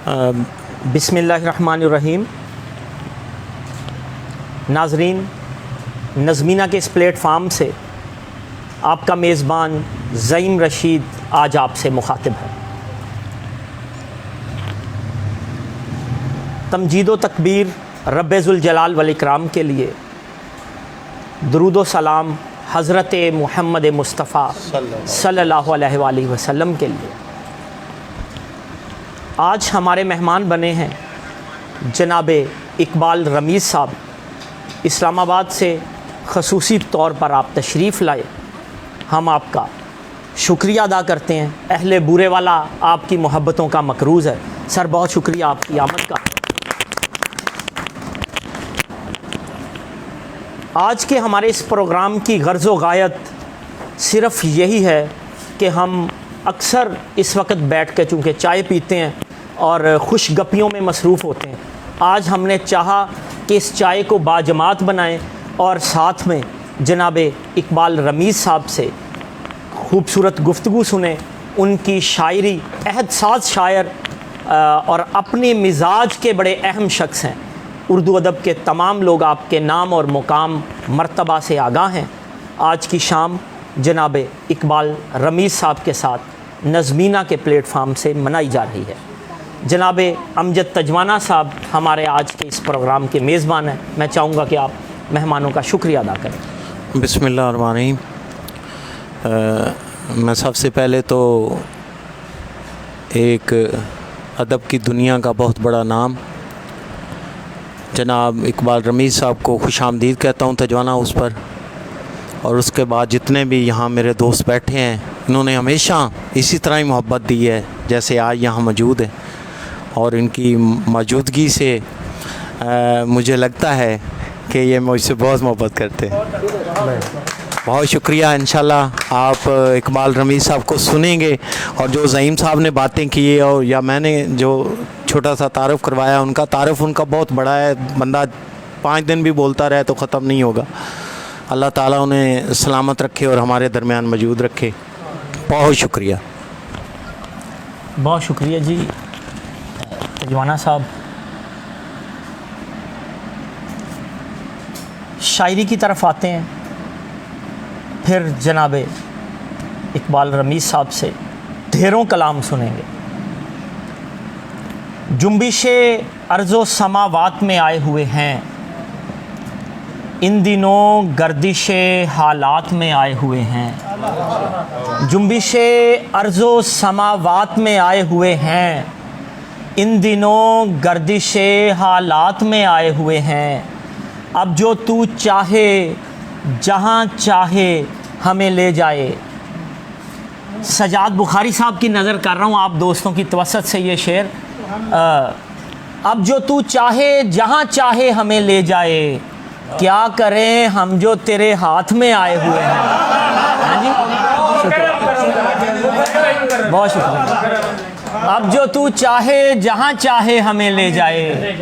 بسم اللہ الرحمن الرحیم۔ ناظرین، نظمینہ کے اس پلیٹ فارم سے آپ کا میزبان زعیم رشید آج آپ سے مخاطب ہے۔ تمجید و تکبیر رب ذوالجلال والاکرام کے لیے، درود و سلام حضرت محمد مصطفیٰ صلی اللہ علیہ وآلہ وسلم کے لیے۔ آج ہمارے مہمان بنے ہیں جناب اقبال رمیز صاحب۔ اسلام آباد سے خصوصی طور پر آپ تشریف لائے، ہم آپ کا شکریہ ادا کرتے ہیں۔ اہل بورے والا آپ کی محبتوں کا مقروض ہے۔ سر بہت شکریہ آپ کی آمد کا۔ آج کے ہمارے اس پروگرام کی غرض و غایت صرف یہی ہے کہ ہم اکثر اس وقت بیٹھ کے چونکہ چائے پیتے ہیں اور خوش گپیوں میں مصروف ہوتے ہیں، آج ہم نے چاہا کہ اس چائے کو باجماعت بنائیں اور ساتھ میں جناب اقبال رمیز صاحب سے خوبصورت گفتگو سنیں۔ ان کی شاعری، عہد ساز شاعر اور اپنی مزاج کے بڑے اہم شخص ہیں۔ اردو ادب کے تمام لوگ آپ کے نام اور مقام مرتبہ سے آگاہ ہیں۔ آج کی شام جناب اقبال رمیز صاحب کے ساتھ نظمینہ کے پلیٹ فارم سے منائی جا رہی ہے۔ جناب امجد تجوانہ صاحب ہمارے آج کے اس پروگرام کے میزبان ہیں۔ میں چاہوں گا کہ آپ مہمانوں کا شکریہ ادا کریں۔ بسم اللہ الرحمن الرحیم۔ میں سب سے پہلے تو ایک ادب کی دنیا کا بہت بڑا نام جناب اقبال رمیز صاحب کو خوش آمدید کہتا ہوں تجوانہ ہاؤس پر، اور اس کے بعد جتنے بھی یہاں میرے دوست بیٹھے ہیں، انہوں نے ہمیشہ اسی طرح ہی محبت دی ہے جیسے آج یہاں موجود ہے، اور ان کی موجودگی سے مجھے لگتا ہے کہ یہ مجھ سے بہت محبت کرتے ہیں۔ بہت شکریہ۔ انشاءاللہ آپ اقبال رمیز صاحب کو سنیں گے، اور جو زعیم صاحب نے باتیں کی اور یا میں نے جو چھوٹا سا تعارف کروایا، ان کا تعارف ان کا بہت بڑا ہے، بندہ 5 دن بھی بولتا رہے تو ختم نہیں ہوگا۔ اللہ تعالیٰ انہیں سلامت رکھے اور ہمارے درمیان موجود رکھے۔ بہت شکریہ۔ بہت شکریہ جی تجوانہ صاحب۔ شاعری کی طرف آتے ہیں، پھر جناب اقبال رمیز صاحب سے ڈھیروں کلام سنیں گے۔ جنبش ارض و سماوات میں آئے ہوئے ہیں، ان دنوں گردش حالات میں آئے ہوئے ہیں۔ جنبش ارض و سماوات میں آئے ہوئے ہیں، ان دنوں گردش حالات میں آئے ہوئے ہیں۔ اب جو تو چاہے جہاں چاہے ہمیں لے جائے۔ سجاد بخاری صاحب کی نظر کر رہا ہوں آپ دوستوں کی توسط سے یہ شعر۔ اب جو تو چاہے جہاں چاہے ہمیں لے جائے، کیا کریں ہم جو تیرے ہاتھ میں آئے ہوئے ہیں۔ ہاں جی، بہت شکریہ۔ اب جو تو چاہے جہاں چاہے ہمیں لے جائے،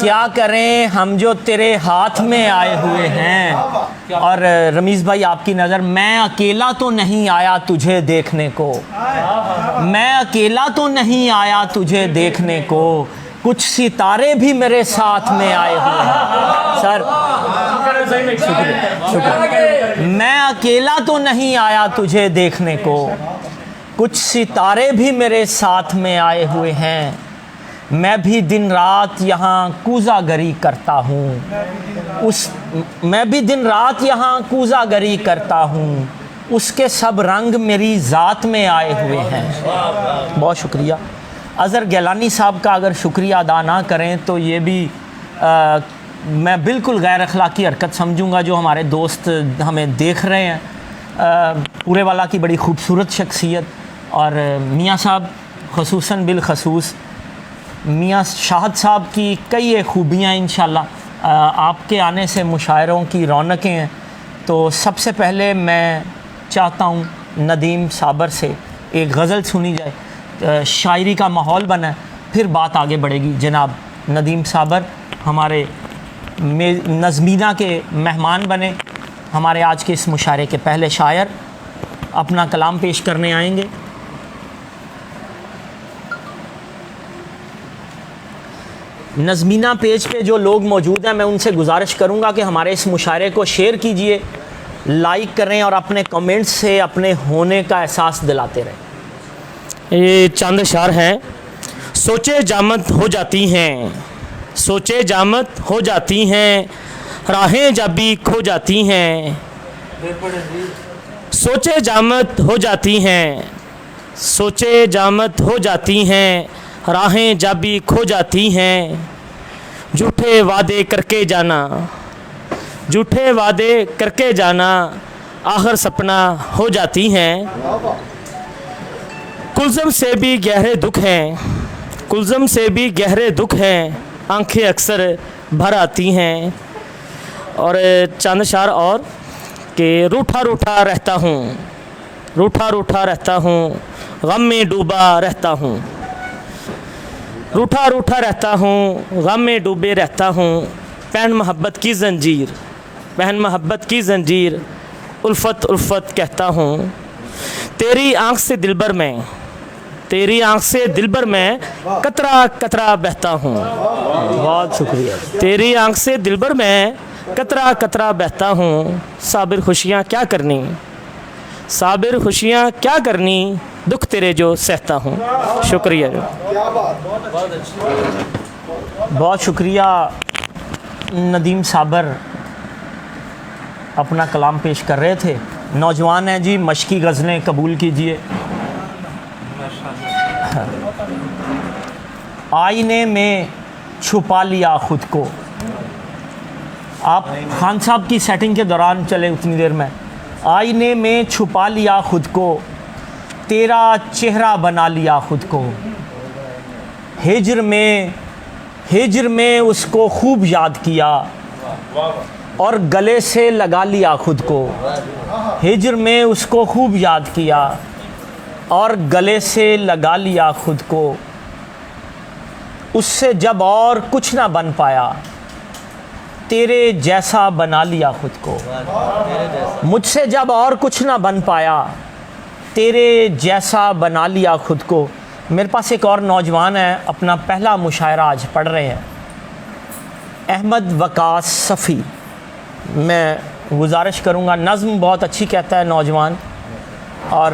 کیا کریں ہم جو تیرے ہاتھ میں آئے ہوئے ہیں۔ اور رمیز بھائی آپ کی نظر، میں اکیلا تو نہیں آیا تجھے دیکھنے کو، میں اکیلا تو نہیں آیا تجھے دیکھنے کو، کچھ ستارے بھی میرے ساتھ میں آئے ہوئے ہیں۔ سر شکریہ۔ میں اکیلا تو نہیں آیا تجھے دیکھنے کو، کچھ ستارے بھی میرے ساتھ میں آئے ہوئے ہیں۔ میں بھی دن رات یہاں کوزہ گری کرتا ہوں، میں بھی دن رات یہاں کوزہ گری کرتا ہوں، اس کے سب رنگ میری ذات میں آئے ہوئے ہیں۔ بہت شکریہ۔ اظہر گیلانی صاحب کا اگر شکریہ ادا نہ کریں تو یہ بھی میں بالکل غیر اخلاقی حرکت سمجھوں گا۔ جو ہمارے دوست ہمیں دیکھ رہے ہیں، پورے والا کی بڑی خوبصورت شخصیت، اور میاں صاحب خصوصاً بالخصوص میاں شاہد صاحب کی کئی خوبیاں انشاءاللہ آپ کے آنے سے مشاعروں کی رونقیں ہیں۔ تو سب سے پہلے میں چاہتا ہوں ندیم صابر سے ایک غزل سنی جائے، شاعری کا ماحول بنا، پھر بات آگے بڑھے گی۔ جناب ندیم صابر ہمارے نظمینہ کے مہمان بنے، ہمارے آج کے اس مشاعرے کے پہلے شاعر اپنا کلام پیش کرنے آئیں گے۔ نظمینہ پیج پہ جو لوگ موجود ہیں میں ان سے گزارش کروں گا کہ ہمارے اس مشاعرے کو شیئر کیجئے، لائک کریں اور اپنے کمنٹس سے اپنے ہونے کا احساس دلاتے رہیں۔ یہ چند اشعار ہیں۔ سوچے جامد ہو جاتی ہیں، سوچے جامد ہو جاتی ہیں، راہیں جب بھی کھو جاتی ہیں، سوچے جامد ہو جاتی ہیں، سوچے جامد ہو جاتی ہیں، راہیں جب بھی کھو جاتی ہیں، جھوٹے وعدے کر کے جانا، جھوٹے وعدے کر کے جانا، آخر سپنا ہو جاتی ہیں، کلزم سے بھی گہرے دکھ ہیں، کلزم سے بھی گہرے دکھ ہیں، آنکھیں اکثر بھر آتی ہیں۔ اور چند اشعار اور کہ روٹھا روٹھا رہتا ہوں، روٹھا روٹھا رہتا ہوں، غم میں ڈوبا رہتا ہوں، روٹھا روٹھا رہتا ہوں، غم میں ڈوبے رہتا ہوں، پہن محبت کی زنجیر، پہن محبت کی زنجیر، الفت الفت کہتا ہوں، تیری آنکھ سے دلبر میں، تیری آنکھ سے دلبر میں قطرہ قطرہ بہتا ہوں، بہت شکریہ۔ تیری آنکھ سے دلبر میں قطرہ قطرہ بہتا ہوں، صابر خوشیاں کیا کرنی، صابر خوشیاں کیا کرنی، دکھ تیرے جو سہتا ہوں۔ شکریہ۔ بہت شکریہ ندیم صابر اپنا کلام پیش کر رہے تھے۔ نوجوان ہیں جی، مشقی غزلیں قبول کیجئے۔ آئینے میں چھپا لیا خود کو، آپ خان صاحب کی سیٹنگ کے دوران چلے اتنی دیر میں، آئینے میں چھپا لیا خود کو، تیرا چہرہ بنا لیا خود کو، ہجر میں اس کو خوب یاد کیا اور گلے سے لگا لیا خود کو، ہجر میں اس کو خوب یاد کیا اور گلے سے لگا لیا خود کو، اس سے جب اور کچھ نہ بن پایا تیرے جیسا بنا لیا خود کو، مجھ سے جب اور کچھ نہ بن پایا تیرے جیسا بنا لیا خود کو۔ میرے پاس ایک اور نوجوان ہے، اپنا پہلا مشاعرہ آج پڑھ رہے ہیں، احمد وقاص صفی۔ میں گزارش کروں گا، نظم بہت اچھی کہتا ہے نوجوان، اور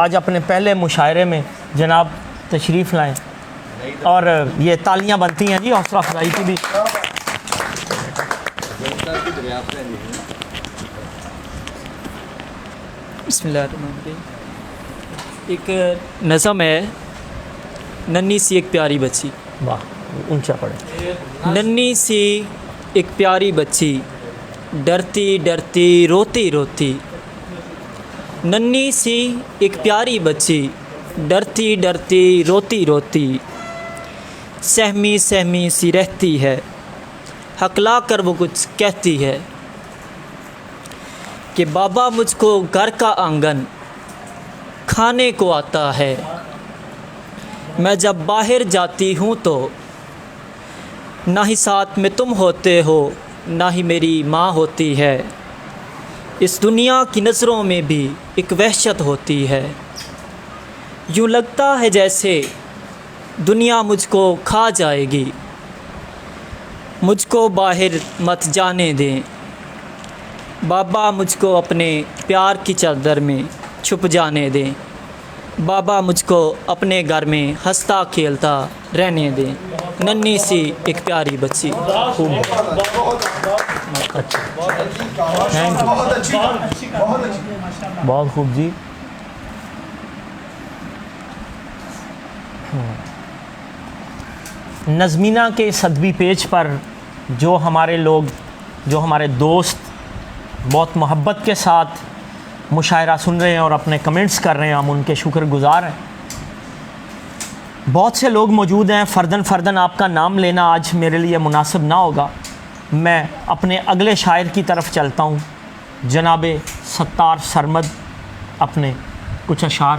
آج اپنے پہلے مشاعرے میں جناب تشریف لائیں، اور یہ تالیاں بنتی ہیں جی حوصلہ افزائی کی بھی۔ بسم اللہ الرحمن الرحیم۔ ایک نظم ہے، ننھی سی ایک پیاری بچی۔ واہ، اونچا پڑھے۔ ننھی سی ایک پیاری بچی، ڈرتی ڈرتی روتی روتی، ننھی سی ایک پیاری بچی، ڈرتی ڈرتی روتی روتی، سہمی سہمی سی رہتی ہے، ہکلا کر وہ کچھ کہتی ہے کہ بابا مجھ کو گھر کا آنگن کھانے کو آتا ہے، میں جب باہر جاتی ہوں تو نہ ہی ساتھ میں تم ہوتے ہو نہ ہی میری ماں ہوتی ہے، اس دنیا کی نظروں میں بھی ایک وحشت ہوتی ہے، یوں لگتا ہے جیسے دنیا مجھ کو کھا جائے گی، مجھ کو باہر مت جانے دیں، بابا مجھ کو اپنے پیار کی چادر میں چھپ جانے دیں، بابا مجھ کو اپنے گھر میں ہنستا کھیلتا رہنے دیں، ننھی سی ایک پیاری بچی۔ بہت خوب جی۔ نظمینہ کے اس ادبی پیج پر جو ہمارے لوگ، جو ہمارے دوست بہت محبت کے ساتھ مشاعرہ سن رہے ہیں اور اپنے کمنٹس کر رہے ہیں، ہم ان کے شکر گزار ہیں۔ بہت سے لوگ موجود ہیں، فردن فردن آپ کا نام لینا آج میرے لیے مناسب نہ ہوگا، میں اپنے اگلے شاعر کی طرف چلتا ہوں۔ جناب ستار سرمد اپنے کچھ اشعار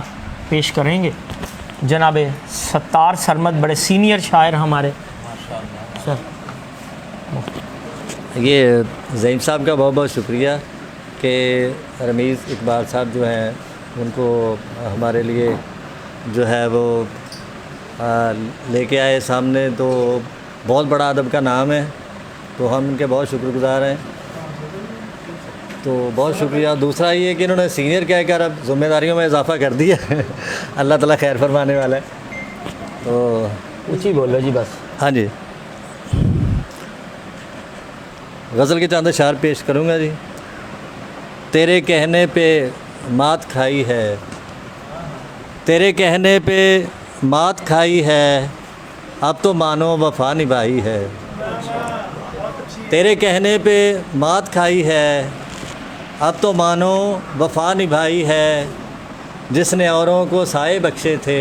پیش کریں گے۔ جناب ستار سرمد بڑے سینئر شاعر ہمارے۔ سر یہ زعیم صاحب کا بہت بہت شکریہ کہ رمیز اقبال صاحب جو ہیں ان کو ہمارے لیے جو ہے وہ لے کے آئے سامنے، تو बहुत बड़ा अदब का नाम है, तो हम इनके बहुत शुक्रगुजार हैं। तो बहुत शुक्रिया। दूसरा ये कि इन्होंने सीनियर कहकर अब ज़िम्मेदारियों में इजाफा कर दिया अल्लाह ताला खैर फरमाने वाला है। तो ऊँची बोलो जी बस। हाँ जी, गज़ल के चंद अशार पेश करूँगा जी। तेरे कहने पे मात खाई है, तेरे कहने पे मात खाई है, अब तो मानो वफ़ा निभाई है। तेरे कहने पे मात खाई है, अब तो मानो वफ़ा निभाई है। जिसने औरों को साए बख्शे थे,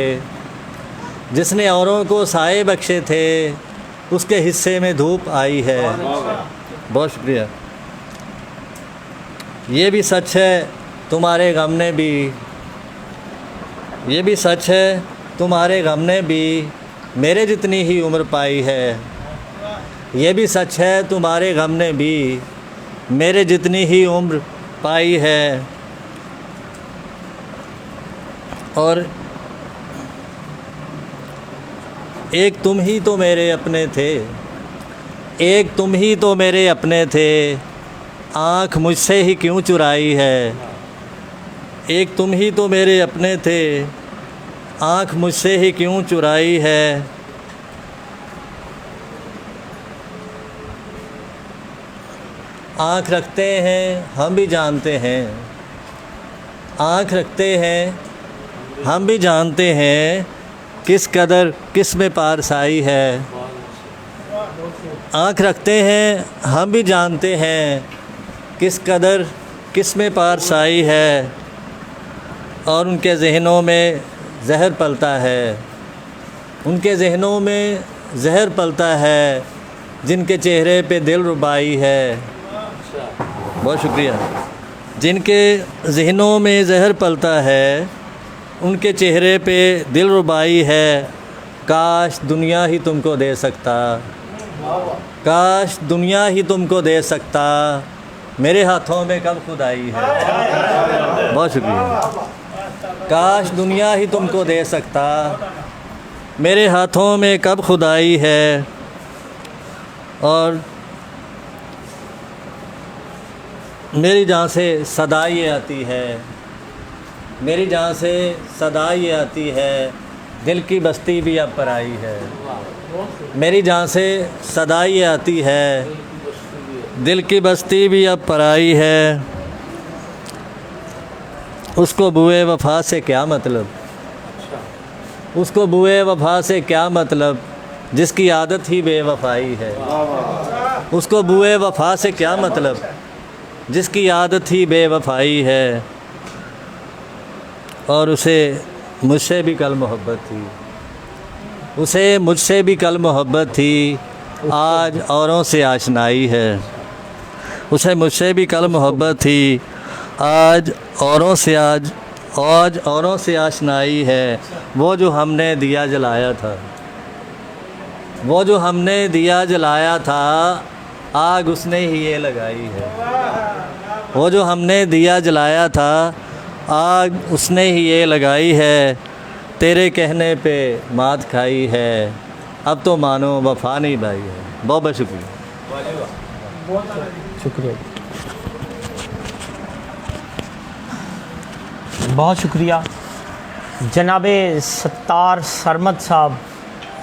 जिसने औरों को साए बख्शे थे, उसके हिस्से में धूप आई है। बहुत शुक्रिया। ये भी सच है तुम्हारे गम ने भी, ये भी सच है तुम्हारे गम ने भी मेरे जितनी ही उम्र पाई है। ये भी सच है तुम्हारे गम ने भी मेरे जितनी ही उम्र पाई है। और एक तुम ही तो मेरे अपने थे, एक तुम ही तो मेरे अपने थे, आँख मुझसे ही क्यों चुराई है। एक तुम ही तो मेरे अपने थे, आँख मुझसे ही क्यों चुराई है। आँख रखते हैं हम भी जानते हैं, आँख रखते हैं हम भी जानते हैं, किस कदर किस में पारसाई है। आँख रखते हैं हम भी जानते हैं, किस कदर किस में पारसाई है। और उनके ज़हनों में जहर पलता है, उनके ज़हनों में जहर पलता है, जिनके चेहरे पे दिल रुबाई है। बहुत शुक्रिया। जिनके ज़हनों में जहर पलता है, उनके चेहरे पे दिल रुबाई है। काश दुनिया ही तुमको दे सकता, काश दुनिया ही तुमको दे सकता, मेरे हाथों में कब खुदाई है। बहुत शुक्रिया। काश दुनिया ही तुमको दे सकता, मेरे हाथों में कब खुदाई है। और मेरी जान से सदा ये आती है, मेरी जान से सदा ये आती है, दिल की बस्ती भी अब पराई है। मेरी जान से सदा ये आती है, दिल की बस्ती भी अब पराई है। उसको बुए वफ़ा से क्या मतलब, उसको बुए वफ़ा से क्या मतलब, जिसकी आदत ही बेवफ़ाई है। उसको बुए वफ़ा से क्या मतलब, जिसकी आदत ही बेवफ़ाई है। और उसे मुझसे भी कल मोहब्बत थी, उसे मुझसे भी कल मोहब्बत थी, आज औरों से आशनाई है। उसे मुझसे भी कल मोहब्बत थी, आज औरों से आज औरों से आशनाई है। वो जो हमने दिया जलाया था, वो जो हमने दिया जलाया था, आग उसने ही ये लगाई है। वो जो हमने दिया जलाया था, आग उसने ही ये लगाई है। तेरे कहने पे मात खाई है, अब तो मानो वफ़ा नहीं भाई है। बहुत बहुत शुक्रिया। शुक्रिया, बहुत शुक्रिया। जनाब सत्तार सरमद साहब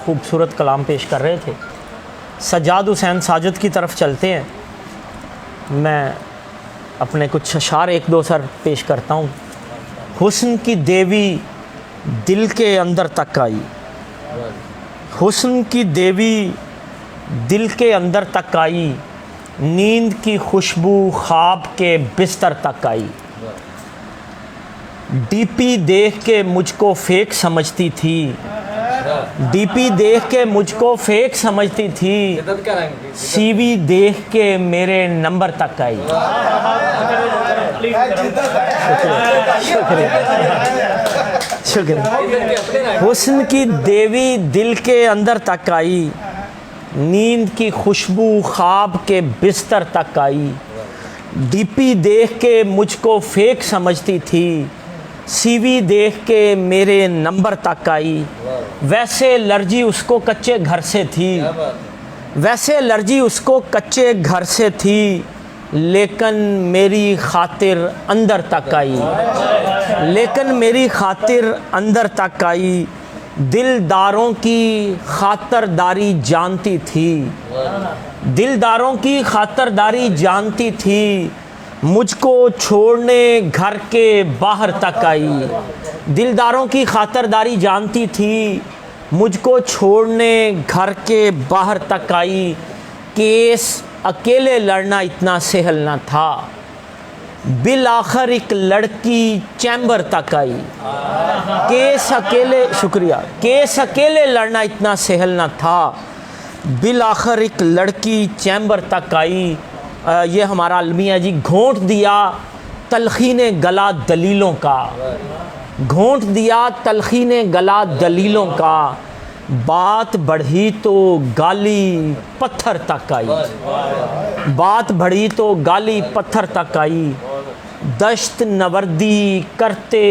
खूबसूरत कलाम पेश कर रहे थे। सज्जाद हुसैन साजिद की तरफ चलते हैं। मैं अपने कुछ अशार एक दो सर पेश करता हूँ। हुस्न की देवी दिल के अंदर तक आई, हुस्न की देवी दिल के अंदर तक आई, नींद की खुशबू ख्वाब के बिस्तर तक आई। डीपी देख के मुझको फेक समझती थी, डीपी देख के मुझको फेक समझती थी, सीवी देख के मेरे नंबर तक आई। शुक्रिया। हुस्न की देवी दिल के अंदर तक आई, नींद की खुशबू ख्वाब के बिस्तर तक आई। डीपी देख के मुझको फेक समझती थी, सीवी देख के मेरे नंबर तक आई। वैसे एलर्जी उसको कच्चे घर से थी, वैसे एलर्जी उसको कच्चे घर से थी, लेकिन मेरी खातिर अंदर तक आई, लेकिन मेरी खातिर अंदर तक आई, दिलदारों की खातरदारी जानती थी, दिलदारों की खातरदारी जानती थी, मुझको छोड़ने घर के बाहर तक आई, दिलदारों की खातरदारी जानती थी, मुझको छोड़ने घर के बाहर तक आई, केस अकेले लड़ना इतना सहल न था, बिल आखिर एक लड़की चैम्बर तक आई, केस अकेले, शुक्रिया, केस अकेले लड़ना इतना सहल न था, बिल आखिर एक लड़की चैम्बर तक आई। ये हमारा अलमिया जी, घोंट दिया तलखीने गला दलीलों का, घोंट दिया तलखीने गला दलीलों का, बात बढ़ी तो गाली पत्थर तक आई, बात बढ़ी तो गाली पत्थर तक आई, दश्त नवर्दी करते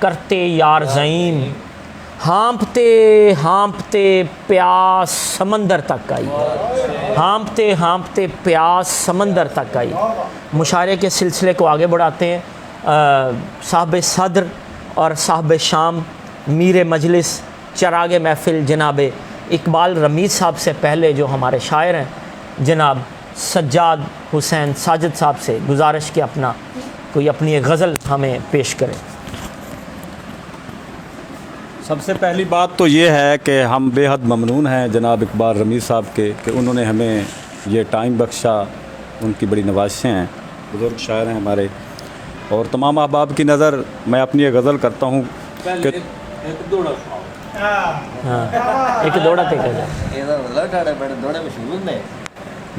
करते यार ज़ईम, हाँपते हाँपते प्यास समंदर तक आई, हाँपते हाँपते प्यास समंदर तक आई। मुशायरे के सिलसिले को आगे बढ़ाते हैं। साहब सदर और साहब शाम, मीर मजलिस, चरागे महफिल जनाब इकबाल रमीज़ साहब से पहले जो हमारे शायर हैं जनाब सज्जाद हुसैन साजिद साहब से गुजारिश कि अपना कोई अपनी एक गज़ल हमें पेश करें। सबसे पहली बात तो ये है कि हम बेहद ममनून हैं जनाब इकबाल रमीज़ साहब के कि उन्होंने हमें ये टाइम बख्शा, उनकी बड़ी नवाज़ें हैं, बुज़ुर्ग शायर हैं हमारे। और तमाम अहबाब की नज़र मैं अपनी ये गज़ल करता हूँ कि एक दौड़ा ते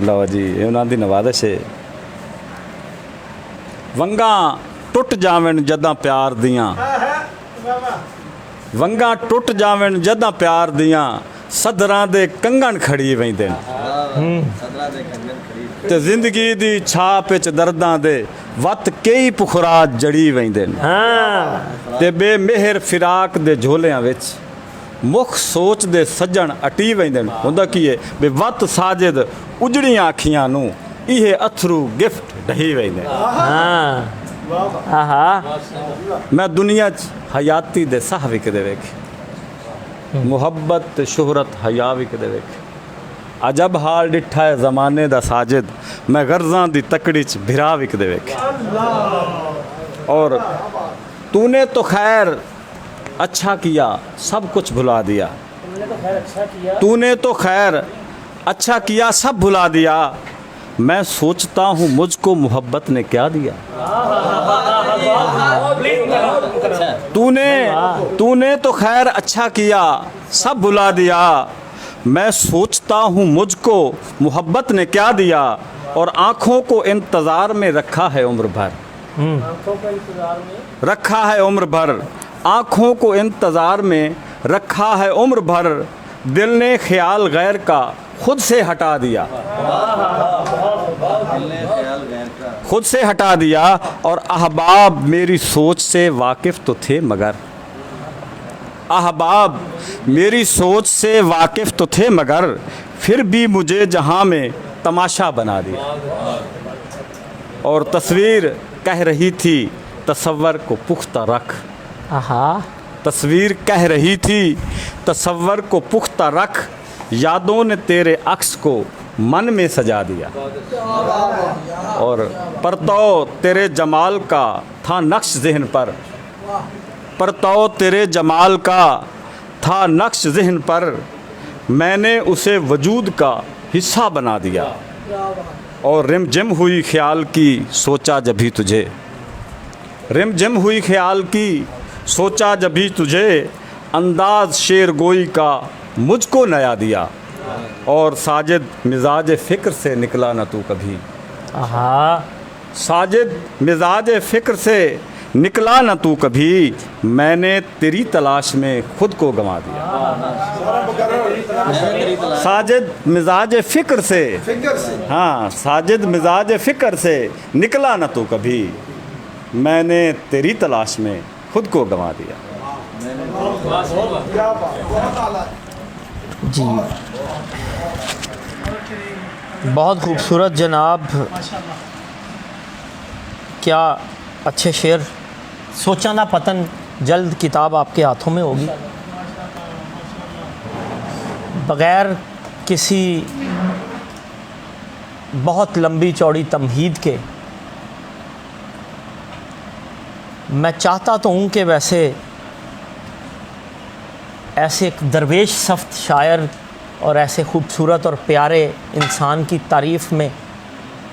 लो जी ये उन्हां दी नवाज़श है। वंगा टुट जावन जदां प्यार दियां, वंगा टुट जावन जदां प्यार दियां, सदरां दे कंगण खड़ी वैंदे ते जिंदगी दी छाप विच दर्दां दे वत कई पुखरा जड़ी वैंदे ते बेमेहर फिराक दे झोलियां विच मुख सोच दे सज्जण अटी वैंदे। हुंदा की है बे वत साजिद उजड़ियां अखियां नूं इहे अथरू गिफ्ट ढही वैंदे। मैं दुनिया च हयाती दे साह विकदे वेखे, मुहब्बत ते शोहरत हया विकदे वेखे, अजब हाल डिठा है ज़माने दा साजिद, मैं गर्ज़ां दी तकड़ी च भिरा विकदे वेखे। और तूने तो खैर अच्छा किया सब कुछ भुला दिया, तूने तो खैर अच्छा किया सब भुला दिया, मैं सोचता हूँ मुझको मोहब्बत ने क्या दिया। तूने तो खैर अच्छा किया सब भुला दिया, मैं सोचता हूँ मुझको मोहब्बत ने क्या दिया। और आँखों को इंतज़ार में रखा है उम्र भर, रखा है उम्र भर, आँखों को इंतज़ार में रखा है उम्र भर, दिल ने ख्याल गैर का खुद से हटा दिया, खुद से हटा दिया। और अहबाब मेरी सोच से वाकिफ़ तो थे मगर, अहबाब मेरी सोच से वाकिफ़ तो थे मगर, फिर भी मुझे जहाँ में तमाशा बना दिया। और तस्वीर कह रही थी तसव्वुर को पुख्ता रख, तस्वीर कह रही थी तसव्वुर को पुख्ता रख, यादों ने तेरे अक्स को मन में सजा दिया। और परतौ तेरे जमाल का था नक्श ज़हन पर, परतौ तेरे जमाल का था नक्श ज़हन पर, मैंने उसे वजूद का हिस्सा बना दिया। और रिम जिम हुई ख्याल की सोचा जभी तुझे, रिम जिम हुई ख्याल की सोचा जभी तुझे, अंदाज शेर गोई का मुझको नया दिया। और साजिद मिजाज फ़िक्र से निकला न तू कभी, साजिद मिजाज फ़िक्र से निकला न तू कभी, मैंने तेरी तलाश में खुद को गंवा दिया। साजिद मिजाज फ़िक्र से, हाँ साजिद मिजाज फ़िक्र से निकला न तू कभी, मैंने तेरी तलाश में खुद को गंवा दिया। जी बहुत खूबसूरत जनाब, क्या अच्छे शेर। सोचा ना पतन, जल्द किताब आपके हाथों में होगी। बग़ैर किसी बहुत लंबी चौड़ी तमहीद के मैं चाहता तो हूँ कि वैसे ऐसे एक दरवेश सख्त शायर और ऐसे खूबसूरत और प्यारे इंसान की तारीफ़ में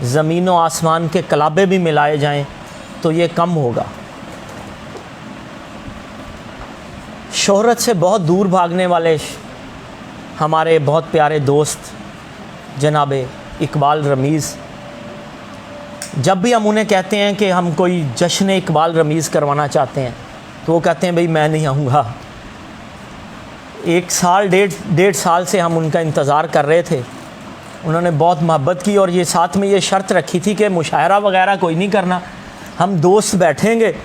ज़मीन व आसमान के कलाबे भी मिलाए जाएं तो ये कम होगा। शोहरत से बहुत दूर भागने वाले हमारे बहुत प्यारे दोस्त जनाब इकबाल रमीज़, जब भी हम उन्हें कहते हैं कि हम कोई जश्न इकबाल रमीज़ करवाना चाहते हैं तो वो कहते हैं भाई मैं नहीं आऊँगा। 1 साल 1.5 साल से हम उनका इंतज़ार कर रहे थे। उन्होंने बहुत मोहब्बत की और ये साथ में ये शर्त रखी थी कि मुशायरा वगैरह कोई नहीं करना, हम दोस्त बैठेंगे,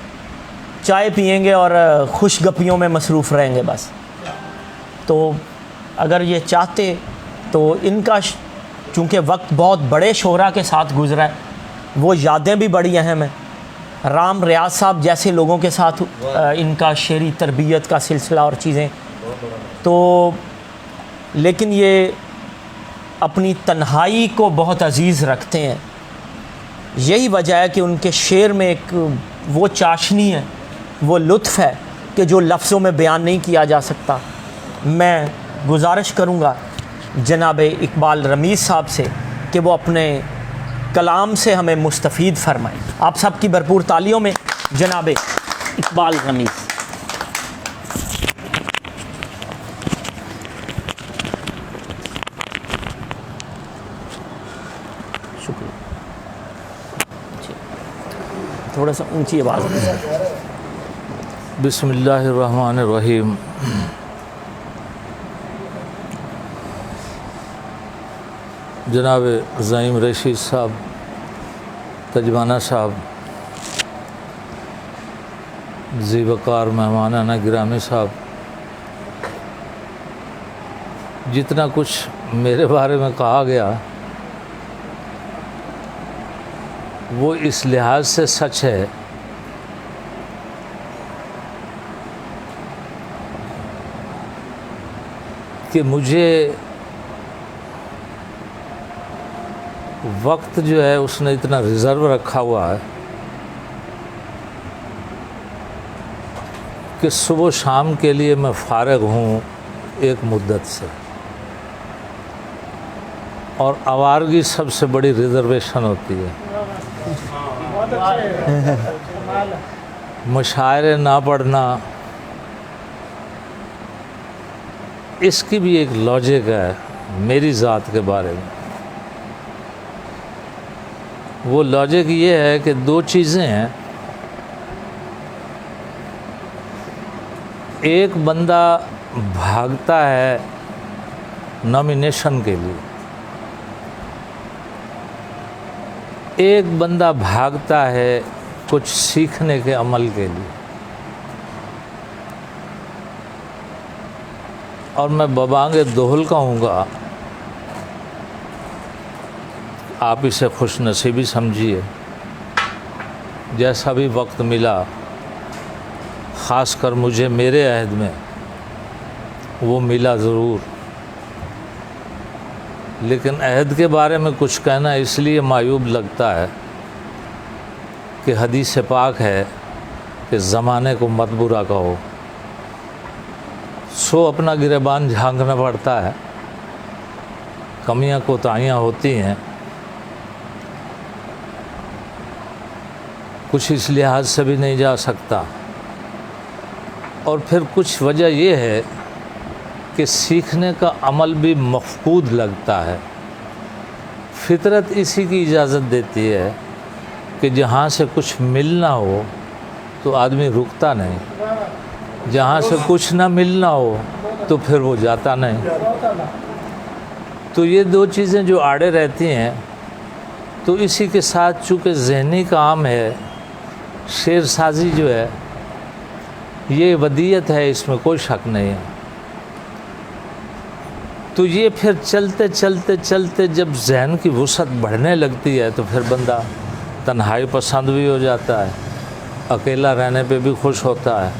चाय पिएंगे और खुश गप्पियों में मसरूफ़ रहेंगे बस। तो अगर ये चाहते तो इनका चूँकि वक्त बहुत बड़े शोहरा के साथ गुज़रा है, वो यादें भी बड़ी अहम हैं। राम रियाज साहब जैसे लोगों के साथ इनका शेरी तरबियत का सिलसिला और चीज़ें, तो लेकिन ये अपनी तन्हाई को बहुत अजीज़ रखते हैं। यही वजह है कि उनके शेर में एक वो चाशनी है, वो लुत्फ़ है कि जो लफ्ज़ों में बयान नहीं किया जा सकता। मैं गुजारिश करूँगा जनाब इकबाल रमीज़ साहब से कि वो अपने कलाम से हमें मुस्तफ़ीद फ़रमाएँ। आप सब की भरपूर तालियों में जनाब इकबाल रमीज़। शुक्रिया। थोड़ा सा ऊंची आवाज़ में। बिस्मिल्लाहिर्रहमानिर्रहीम। जनाब ज़ईम रशीद साहब, तजबाना साहब, ज़ीवकार मेहमानाना गिरामी साहब, जितना कुछ मेरे बारे में कहा गया वो इस लिहाज से सच है कि मुझे वक्त जो है उसने इतना रिज़र्व रखा हुआ है कि सुबह शाम के लिए मैं फ़ारिग हूँ एक मुद्दत से, और आवारगी सबसे बड़ी रिज़र्वेशन होती है। मुशायरे ना पढ़ना, इसकी भी एक लॉजिक है मेरी ज़ात के बारे में। वो लॉजिक ये है कि 2 चीज़ें हैं। एक बंदा भागता है नॉमिनेशन के लिए, एक बंदा भागता है कुछ सीखने के अमल के लिए। और मैं बबांगे दोहल कहूँगा, आप इसे खुश नसीबी समझिए। जैसा भी वक्त मिला, ख़ास कर मुझे मेरे अहद में वो मिला ज़रूर, लेकिन अहद के बारे में कुछ कहना इसलिए मायूब लगता है कि हदीस पाक है कि ज़माने को मत बुरा कहो। सो अपना गिरेबान झांकना पड़ता है, कमियां कोताहियां होती हैं। कुछ इस लिहाज से भी नहीं जा सकता। और फिर कुछ वजह ये है कि सीखने का अमल भी मफकूद लगता है। फितरत इसी की इजाज़त देती है कि जहाँ से कुछ मिलना हो तो आदमी रुकता नहीं, जहाँ से कुछ ना मिलना हो तो फिर वो जाता नहीं। तो ये 2 चीज़ें जो आड़े रहती हैं, तो इसी के साथ चूँकि ज़हनी काम है, शेर साजी जो है ये वदीयत है, इसमें कोई शक नहीं है। تو یہ پھر چلتے چلتے چلتے جب ذہن کی وسعت بڑھنے لگتی ہے تو پھر بندہ تنہائی پسند بھی ہو جاتا ہے، اکیلا رہنے پہ بھی خوش ہوتا ہے،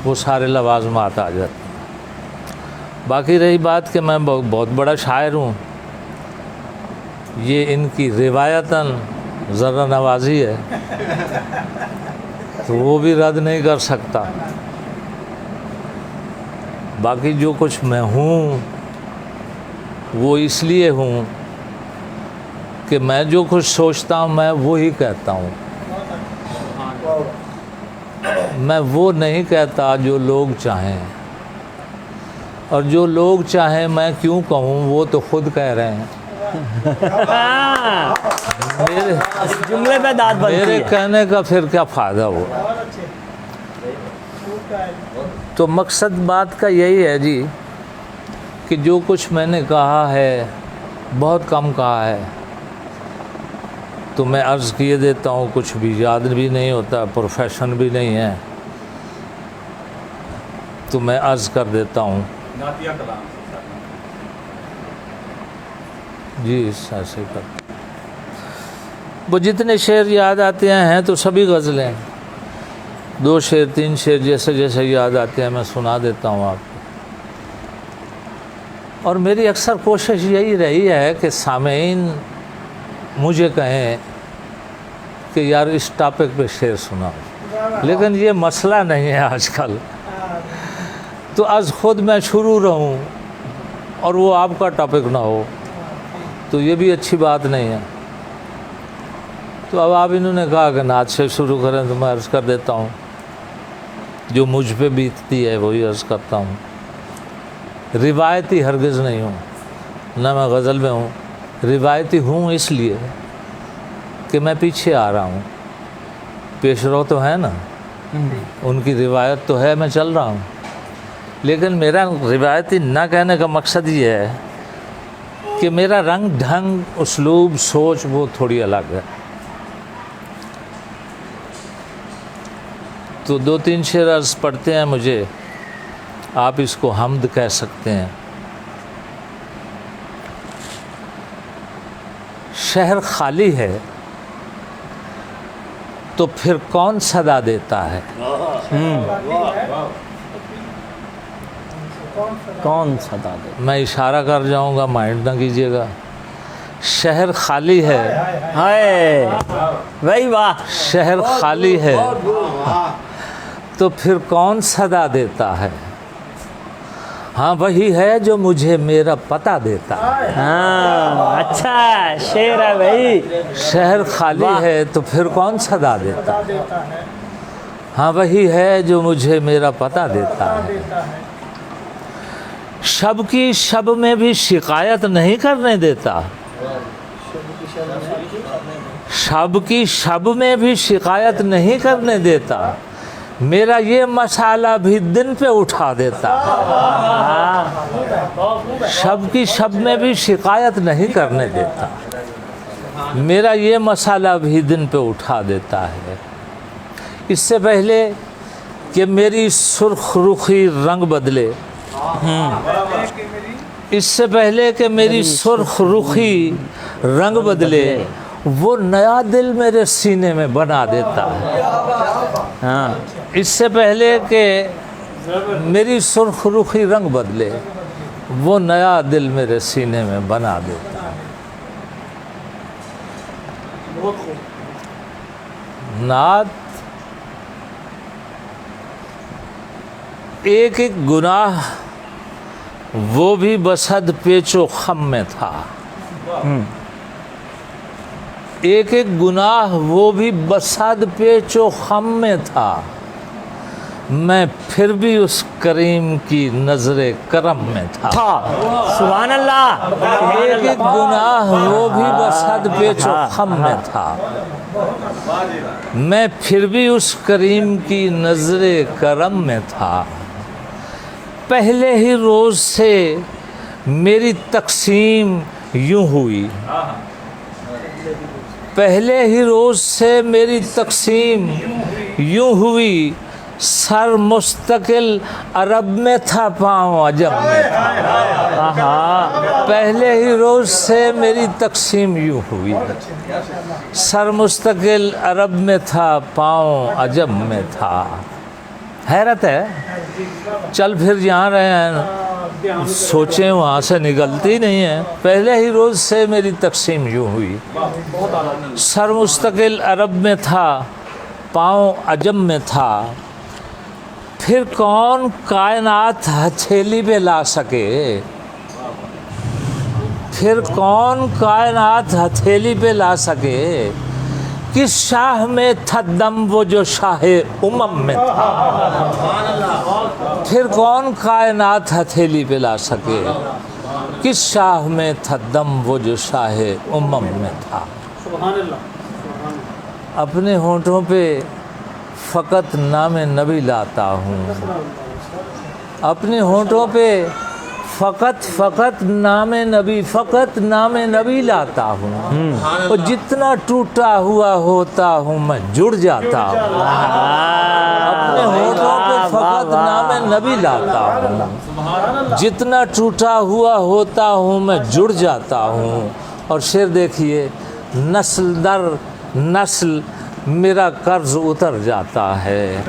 وہ سارے لوازمات آ جاتے ہیں۔ باقی رہی بات کہ میں بہت بڑا شاعر ہوں، یہ ان کی روایتاً ذرہ نوازی ہے تو وہ بھی رد نہیں کر سکتا۔ باقی جو کچھ میں ہوں وہ اس لیے ہوں کہ میں جو کچھ سوچتا ہوں میں وہی کہتا ہوں، میں وہ نہیں کہتا جو لوگ چاہیں، اور جو لوگ چاہیں میں کیوں کہوں، وہ تو خود کہہ رہے ہیں۔ جملے پہ داد بنتی میرے ہے۔ کہنے کا پھر کیا فائدہ ہوا؟ تو مقصد بات کا یہی ہے جی کہ جو کچھ میں نے کہا ہے بہت کم کہا ہے، تو میں عرض کیے دیتا ہوں، کچھ بھی یاد بھی نہیں ہوتا، پروفیشن بھی نہیں ہے، تو میں عرض کر دیتا ہوں جی ایسے کر۔ وہ جتنے شعر یاد آتے ہیں تو سبھی غزلیں، 2 شعر 3 شعر جیسے جیسے یاد آتے ہیں میں سنا دیتا ہوں آپ کو۔ اور میری اکثر کوشش یہی رہی ہے کہ سامعین مجھے کہیں کہ یار اس ٹاپک پہ شعر سناؤ، لیکن یہ مسئلہ نہیں ہے آج کل، تو از خود میں شروع رہوں اور وہ آپ کا ٹاپک نہ ہو تو یہ بھی اچھی بات نہیں ہے۔ تو اب آپ انہوں نے کہا کہ نعت سے شروع کریں تو میں عرض کر دیتا ہوں، جو مجھ پہ بیتتی ہے وہی عرض کرتا ہوں۔ روایتی ہرگز نہیں ہوں، نہ میں غزل میں ہوں، روایتی ہوں اس لیے کہ میں پیچھے آ رہا ہوں، پیش رو تو ہے نا، ان کی روایت تو ہے، میں چل رہا ہوں، لیکن میرا روایتی نہ کہنے کا مقصد یہ ہے کہ میرا رنگ ڈھنگ اسلوب سوچ وہ تھوڑی الگ ہے۔ تو 2-3 شعر عرض پڑھتے ہیں مجھے، آپ اس کو حمد کہہ سکتے ہیں۔ شہر خالی ہے تو پھر کون صدا دیتا ہے؟ کون صدا دے؟ میں اشارہ کر جاؤں گا، مائنڈ نہ کیجیے گا۔ شہر خالی ہے، ہائے وہی واہ، شہر خالی ہے تو پھر کون صدا دیتا ہے؟ ہاں وہی ہے جو مجھے میرا پتہ دیتا ہے۔ ہاں اچھا شعر ہے بھائی۔ شہر خالی ہے تو پھر کون صدا دیتا ہے؟ ہاں وہی ہے جو مجھے میرا پتہ دیتا ہے۔ شب کی شب میں بھی شکایت نہیں کرنے دیتا، شب کی شب میں بھی شکایت نہیں کرنے دیتا، میرا یہ مسئلہ بھی دن پہ اٹھا دیتا ہے۔ شب کی شب میں بھی شکایت نہیں کرنے دیتا، میرا یہ مسئلہ بھی دن پہ اٹھا دیتا ہے۔ اس سے پہلے کہ میری سرخ رخی رنگ بدلے، اس سے پہلے کہ میری سرخ رخی رنگ بدلے، وہ نیا دل میرے سینے میں بنا دیتا ہے۔ ہاں اس سے پہلے کہ میری سرخ رخی رنگ بدلے، وہ نیا دل میرے سینے میں بنا دیتا ہے۔ نعت ایک ایک گناہ وہ بھی بسد پیچ و خم میں تھا، ایک ایک گناہ وہ بھی بسد پیچ و خم میں تھا، میں پھر بھی اس کریم کی نظر کرم میں تھا۔ سبحان اللہ۔ ایک ایک گناہ وہ بھی بسد پیچ و خم میں تھا، میں پھر بھی اس کریم کی نظر کرم میں تھا۔ پہلے ہی روز سے میری تقسیم یوں ہوئی، پہلے ہی روز سے میری تقسیم یوں ہوئی، سر مستقل عرب میں تھا، پاؤں عجم میں تھا۔ پہلے ہی روز سے میری تقسیم یوں ہوئی، سر مستقل عرب میں تھا، پاؤں عجم میں تھا۔ حیرت ہے، چل پھر جہاں رہے ہیں سوچیں وہاں سے نکلتی نہیں ہے۔ پہلے ہی روز سے میری تقسیم یوں ہوئی، سر مستقل عرب میں تھا، پاؤں عجم میں تھا۔ پھر کون کائنات ہتھیلی پہ لا سکے، پھر کون کائنات ہتھیلی پہ لا سکے، کس شاہ میں تھا دم وہ جو شاہ امم میں تھا۔ پھر کون کائنات ہتھیلی پہ لا سکے، کس شاہ میں تھا دم وہ جو شاہ امم میں تھا۔ اپنے ہونٹوں پہ فقط نام نبی لاتا ہوں، اپنے ہونٹوں پہ فقط نام نبی لاتا ہوں، اور جتنا ٹوٹا ہوا ہوتا ہوں میں جڑ جاتا ہوں۔ اپنے ہونٹوں پہ فقط نام نبی لاتا ہوں، جتنا ٹوٹا ہوا ہوتا ہوں میں جڑ جاتا ہوں۔ اور شعر دیکھیے، نسل در نسل میرا قرض اتر جاتا ہے،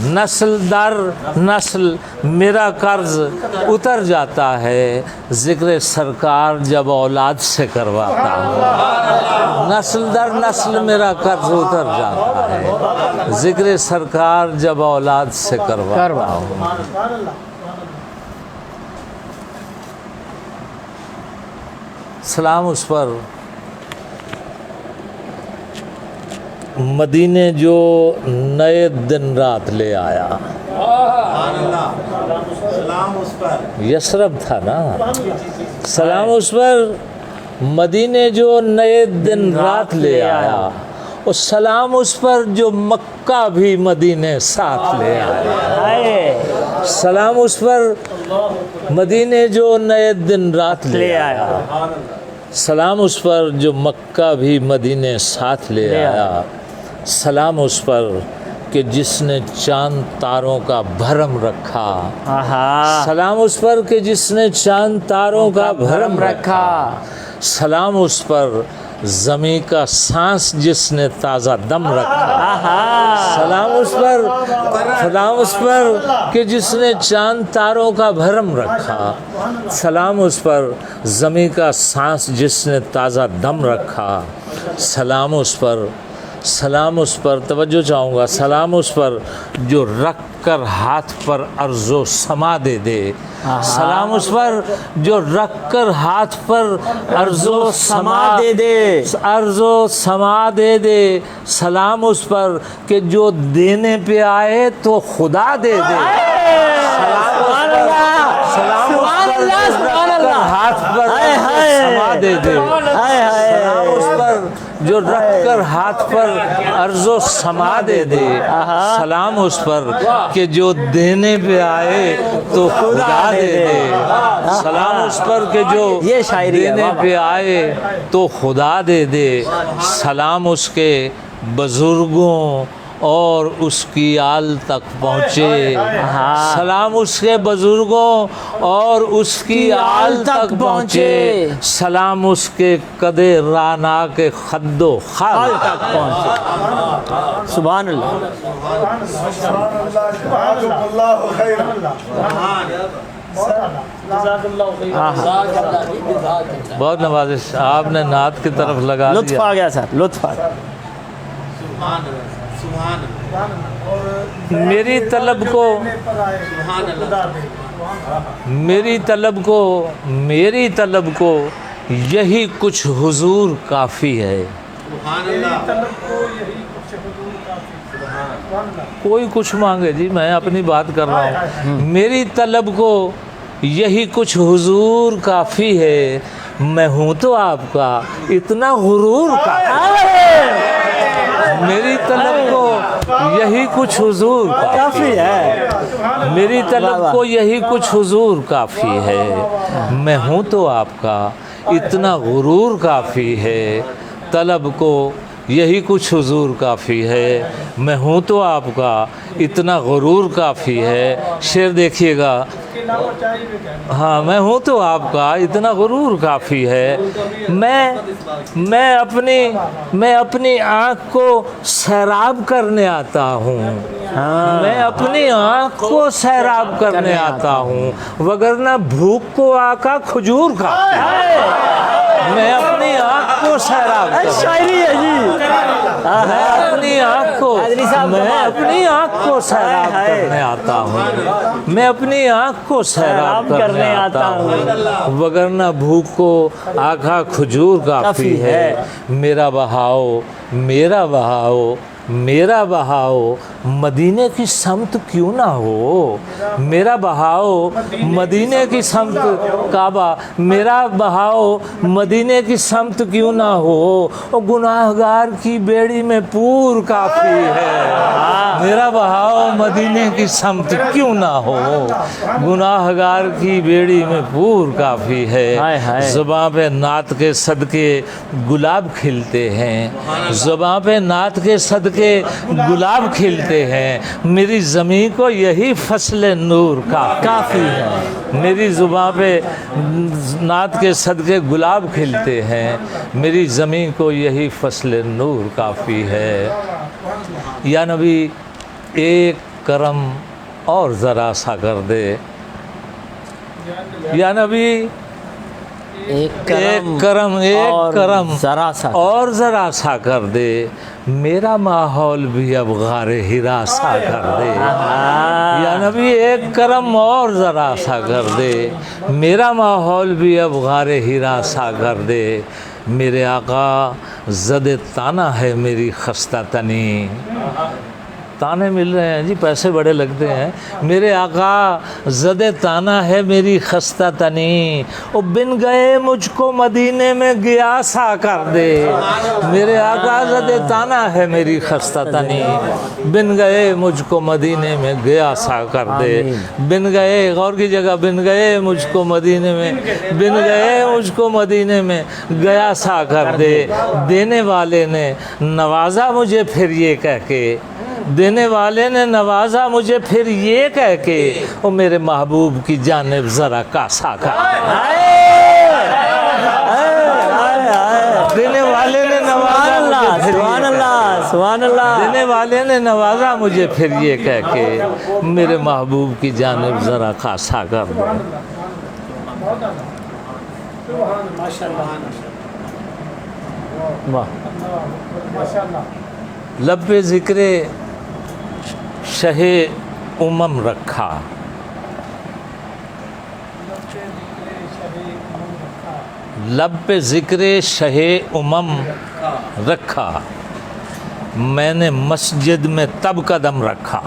نسل در نسل میرا قرض اتر جاتا ہے، ذکر سرکار جب اولاد سے کرواتا ہوں۔ نسل در نسل میرا قرض اتر جاتا ہے، ذکر سرکار جب اولاد سے کرواتا ہوں۔ سلام اس پر مدینے جو نئے دن رات لے آیا۔ یثرب تھا نا، سلام اس پر مدینے جو نئے دن رات لے آیا، اور سلام اس پر جو مکہ بھی مدینے ساتھ لے آیا۔ سلام اس پر مدینے جو نئے دن رات لے آیا، سلام اس پر جو مکہ بھی مدینے ساتھ لے آیا۔ سلام اس پر کہ جس نے چاند تاروں کا بھرم رکھا، سلام اس پر کہ جس نے چاند تاروں کا بھرم رکھا۔ سلام اس پر زمیں کا سانس جس نے تازہ دم رکھا، سلام اس پر کہ جس نے چاند تاروں کا بھرم رکھا۔ سلام اس پر زمیں کا سانس جس نے تازہ دم رکھا۔ سلام اس پر توجہ چاہوں گا، سلام اس پر جو رکھ کر ہاتھ پر عرض و سما دے دے، سلام اس پر جو رکھ کر ہاتھ پر عرض و سما دے دے، عرض و سما دے دے۔ سلام اس پر کہ جو دینے پہ آئے تو خدا دے دے، سلام اس پر ہاتھ پر سما دے دے، سلام اس پر جو رکھ کر ہاتھ پر عرض و سما دے دے۔ سلام اس پر کہ جو دینے پہ آئے تو خدا دے دے، سلام اس پر کہ جو دینے پہ آئے تو خدا دے دے۔ سلام اس کے بزرگوں اور اس کی آل تک پہنچے، سلام اس کے بزرگوں اور اس کی آل تک پہنچے، سلام اس کے قدِ رانا کے خد و خال تک پہنچے۔ سبحان اللہ۔ بہت نوازش، آپ نے نعت کی طرف لگا لطف دیا۔ آ گیا سر، لطف آ گیا۔ میری طلب کو یہی کچھ حضور کافی ہے۔ کوئی کچھ مانگے جی، میں اپنی بات کر رہا ہوں۔ میری طلب کو یہی کچھ حضور کافی ہے، میں ہوں تو آپ کا اتنا غرور کافی ہے۔ میری طلب کو یہی کچھ حضور کافی ہے، میری طلب کو یہی کچھ حضور کافی ہے، میں ہوں تو آپ کا اتنا غرور کافی ہے۔ طلب کو یہی کچھ حضور کافی ہے، میں ہوں تو آپ کا اتنا غرور کافی ہے۔ شعر دیکھیے گا، हाँ मैं हूँ तो आपका, इतना गुरूर काफ़ी है। मैं अपनी आँख को सैराब करने आता हूँ, मैं अपनी आँख को सैराब करने आता हूँ, वगरना भूख को आका खजूर का। मैं अपनी आँख को सैराब शायरी है जी। मैं अपनी आँख को सैराब करने आता हूँ, मैं अपनी आँख को सैराब करने आता हूँ, वगरना भूख को आँखा खजूर काफ़ी है। मेरा बहाओ मदीने की समत क्यों ना हो, मेरा बहाओ मदीने की समत काबा, मेरा बहाओ मदीने की समत क्यों ना हो, और गुनाहगार की बेड़ी में पूर काफ़ी है। मेरा बहाओ मदीने की समत क्यों ना हो, गुनाहगार की बेड़ी में पूर काफ़ी है। ज़ुबां पे नात के सदके गुलाब खिलते हैं, ज़ुबां पे नात के सदके गुलाब खिलते हैं, मेरी ज़मीं को यही फसल नूर काफ़ी है। मेरी ज़ुबां पे नात के सदके गुलाब खिलते हैं, मेरी ज़मीं को यही फसल नूर काफ़ी है। या नबी एक करम और ज़रा सा कर दे, या नबी एक करम जरा सा और ज़रा सा कर दे, मेरा माहौल भी अब गारे हिरा सा कर दे। या नबी एक करम और ज़रा सा कर दे, मेरा माहौल भी अब गारे हिरा सा कर दे। मेरे आका ज़द ताना है मेरी खस्ता तनी, ताने मिल रहे हैं जी, पैसे बड़े लगते हैं। मेरे आका ज़द ताना है मेरी खस्ता तनी, ओ बिन गए मुझको मदीने में गया सा कर दे। मेरे आका ज़द ताना है मेरी खस्ता तनी, बिन गए मुझको मदीने में गया सा कर दे। बिन गए, गौर की जगह, बिन गए मुझको मदीने में, बिन गए मुझको मदीने में गया सा कर दे। देने वाले ने नवाजा मुझे फिर ये कह के, देने वाले ने नवाजा मुझे फिर ये कह के, ओ मेरे महबूब की जानिब ज़रा कासा का। देने वाले ने नवाजा मुझे फिर सुभान अल्लाह, देने वाले ने नवाजा मुझे फिर ये कह के, मेरे महबूब की जानिब ज़रा कासा कर दो। लब पे ज़िक्रे शहे उमम रखा, लब पे ज़िक्रे शहे उमम रखा, मैंने मस्जिद में तब कदम रखा।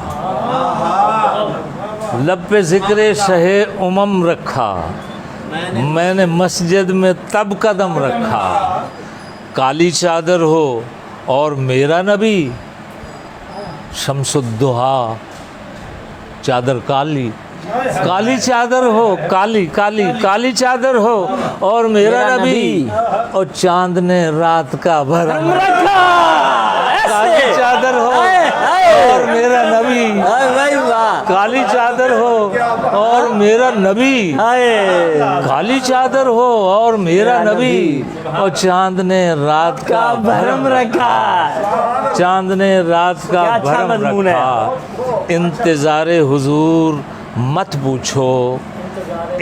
लब पे ज़िक्रे शहे उमम रखा, मैंने मस्जिद में तब कदम रखा। काली चादर हो और मेरा नबी, शम्सुद्दुहा चादर काली, काली चादर हो, काली चादर हो और मेरा नबी, और चांद ने रात का भरम रखा। काली चादर हो और मेरा नबी, काली चादर हो और मेरा नबी, काली चादर हो और मेरा नबी, और चांद ने रात का भरम रखा, चांद ने रात का भरम रखा। इंतज़ारे हुजूर मत पूछो,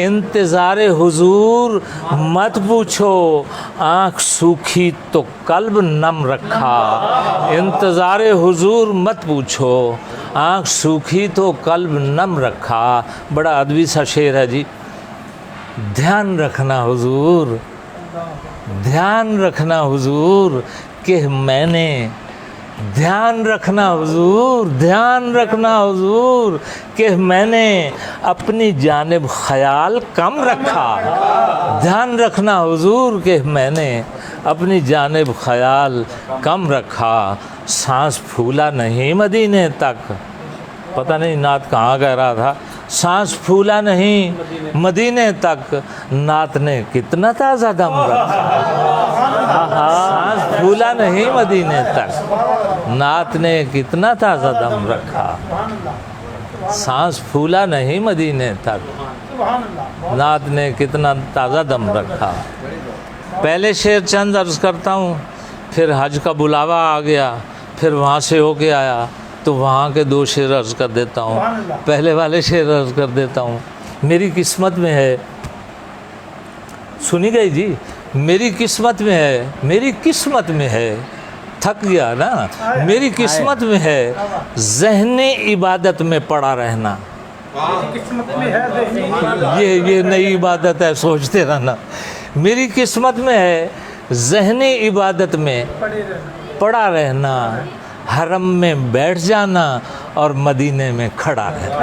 इंतज़ारे हुजूर मत पूछो, आँख सूखी तो कल्ब नम रखा। इंतज़ारे हुजूर मत पूछो, आँख सूखी तो कल्ब नम रखा। बड़ा अदबी सा शेर है जी। ध्यान रखना हुजूर, ध्यान रखना हुजूर कि मैंने, ध्यान रखना हुजूर, ध्यान रखना हुजूर कि मैंने अपनी जानिब ख्याल कम रखा। ध्यान रखना हुजूर कि मैंने अपनी जानिब ख्याल कम रखा। सांस फूला नहीं मदीने तक, पता नहीं नात कहाँ कह रहा था। सांस फूला नहीं मदीने तक, नात ने कितना ताज़ा दम रखा। सांस फूला नहीं मदीने तक, नात ने कितना ताज़ा दम रखा। सांस फूला नहीं मदीने तक, नात ने कितना ताज़ा दम रखा। पहले शेर चंद अर्ज़ करता हूँ, फिर हज का बुलावा आ गया, फिर वहाँ से होके आया तो वहाँ के 2 शेर अर्ज़ कर देता हूँ। पहले वाले शेर अर्ज़ कर देता हूँ। मेरी किस्मत में है, सुनी गई जी, मेरी किस्मत में है, मेरी किस्मत में है, थक गया ना, मेरी किस्मत में है ज़हने इबादत में पड़ा रहना। ये नई इबादत है, सोचते रहना। मेरी किस्मत में है ज़हने इबादत में पड़ा रहना, हरम में बैठ जाना और मदीने में खड़ा रहना।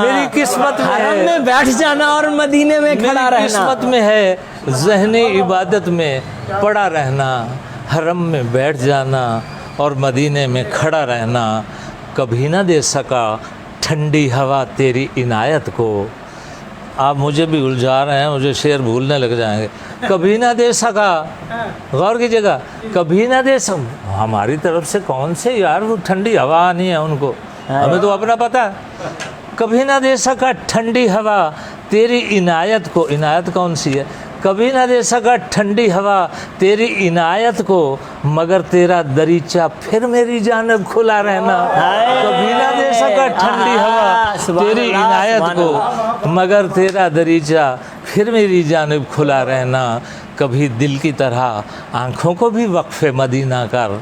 मेरी किस्मत में हरम है, में बैठ जाना और मदीने में खड़ा मेरी रहना। किस्मत में है ज़हने इबादत में पड़ा रहना, हरम में बैठ जाना और मदीने में खड़ा रहना। कभी ना दे सका ठंडी हवा तेरी इनायत को। आप मुझे भी उलझा रहे हैं, मुझे शेर भूलने लग जाएंगे। कभी ना दे सका, गौर कीजिएगा, कभी ना दे सका। हमारी तरफ से कौन से यार वो ठंडी हवा आनी है उनको, हमें तो अपना पता है। कभी ना दे सका ठंडी हवा तेरी इनायत को, इनायत कौन सी है? कभी ना दे सका ठंडी हवा तेरी इनायत को, मगर तेरा दरीचा फिर मेरी जानब खुला रहना। कभी ना दे सका ठंडी हवा तेरी इनायत को, मगर तेरा दरीचा फिर मेरी जानब खुला रहना। कभी दिल की तरह आँखों को भी वक्फ़े मदीना कर।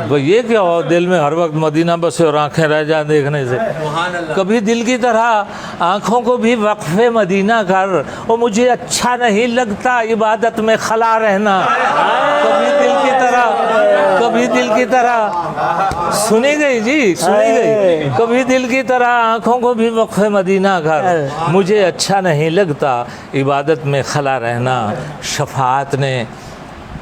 वो ये क्या हो, दिल में हर वक्त मदीना बसे और आंखें रह जाए देखने से। कभी दिल की तरह आंखों को भी वक्फ़े मदीना कर, वो मुझे अच्छा नहीं लगता इबादत में खला रहना। कभी दिल की तरह, कभी दिल की तरह, सुनी गई जी, सुनी गई। कभी दिल की तरह आंखों को भी वक्फ़े मदीना कर, मुझे अच्छा नहीं लगता इबादत में खला रहना। शफाअत ने,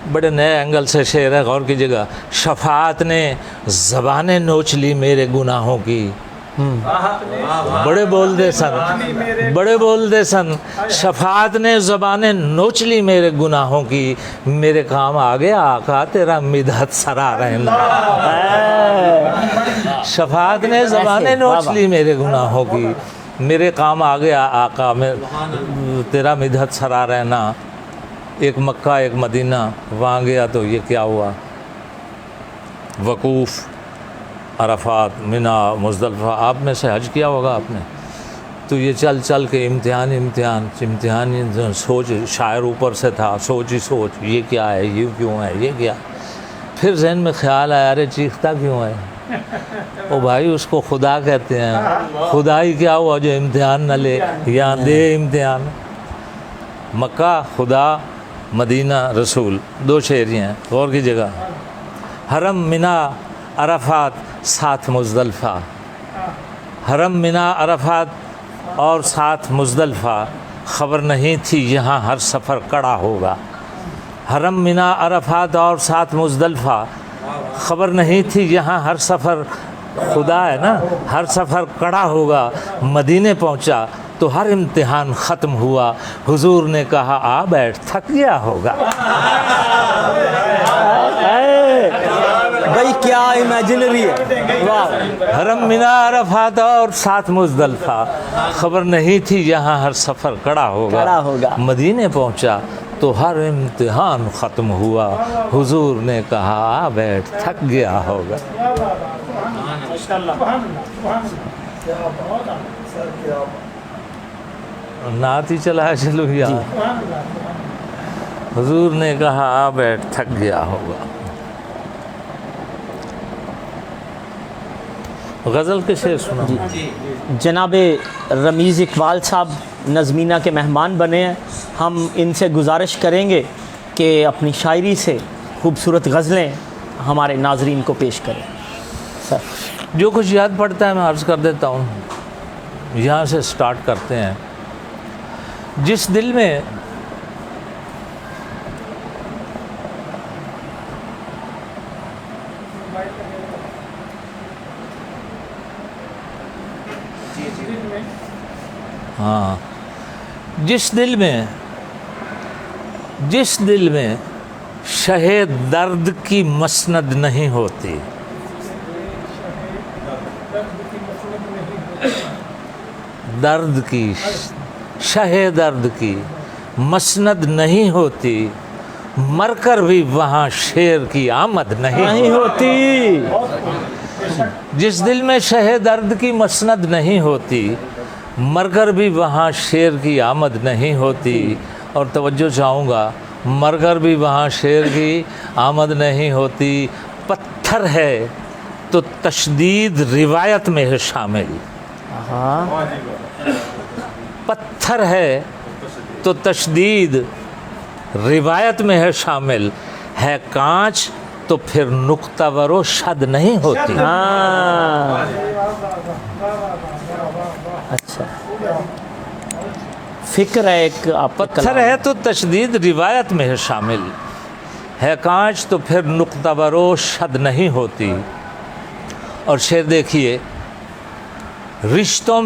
बड़े नए एंगल से शेर है, गौर कीजिएगा। शफाअत ने ज़बानें नोच ली मेरे गुनाहों की। बड़े बोल दे सन, बड़े बोल दे सन। शफाअत ने ज़बानें नोच ली मेरे गुनाहों की, मेरे काम आ गया आका तेरा मिदहत सरा रहना। शफाअत ने ज़बानें नोच ली मेरे गुनाहों की, मेरे काम आ गया आका में तेरा मिदहत सरा रहना। एक मक्का एक मदीना, वहाँ गया तो ये क्या हुआ, वकूफ़, अरफात, मिना, मुज़दलिफ़ा। आप में से हज किया होगा आपने, तो ये चल चल के इम्तिहान सोच, शायर ऊपर से था, सोच ही सोच, ये क्या है, ये क्यों है, ये क्या। फिर जहन में ख्याल आया, अरे चीखता क्यों है? ओ भाई, उसको खुदा कहते हैं। खुदा ही क्या हुआ जो इम्तिहान न ले, यहाँ दे इम्तिहान। मक्का खुदा, मदीना रसूल, 2 शेर हैं, गौर की जगह। हरम, मिना, अरफात, साथ मुज़दलिफ़ा। हरम, मिना, अरफात और साथ मुज़दलिफ़ा, ख़बर नहीं थी यहाँ हर सफ़र कड़ा होगा। हरम, मिना, अरफात और साथ मुज़दलिफ़ा, ख़बर नहीं थी यहाँ हर सफ़र, खुदा है ना, हर सफ़र कड़ा होगा। मदीने पहुँचा तो हर इम्तिहान ख़त्म हुआ, हुजूर ने कहा आ बैठ, थक गया होगा। भाई क्या इमेजिनरी है, वाह। हरम, मिना, अरफात और साथ मुज़दलिफ़ा, ख़बर नहीं थी यहाँ हर सफ़र कड़ा होगा। मदीने पहुँचा तो हर इम्तिहान ख़त्म हुआ, हुजूर ने कहा आ बैठ, थक गया होगा। नात ही चला चलो यार। हुजूर ने कहा आ बैठ, थक गया होगा। गज़ल के शेर सुना। जनाब रमीज़ इकबाल साहब नज़मीना के मेहमान बने हैं, हम इनसे गुजारिश करेंगे कि अपनी शायरी से खूबसूरत गज़लें हमारे नाज़रीन को पेश करें। सर, जो कुछ याद पड़ता है मैं अर्ज़ कर देता हूँ। यहाँ से स्टार्ट करते हैं। जिस दिल में जिस दिल में शहे दर्द की मसनद नहीं होती, दर्द की, शह दर्द की मसनद नहीं होती, मरकर भी वहाँ शेर की आमद नहीं होती। जिस दिल में शह दर्द की मसनद नहीं होती, मरकर भी वहाँ शेर की आमद नहीं होती। और तवज्जो चाहूँगा, मरकर भी वहाँ शेर की आमद नहीं होती। पत्थर है तो तशदीद रिवायत में है शामिल, पत्थर है तो तशदीद रिवायत में है शामिल, है कांच तो फिर नुक्तावरो शद नहीं होती। हाँ, अच्छा, फिक्र है एक आपका पत्थर है तो तशदीद रिवायत में है शामिल, है कांच तो फिर नुक्तावरो शद नहीं होती। और शेर देखिए, रिश्तों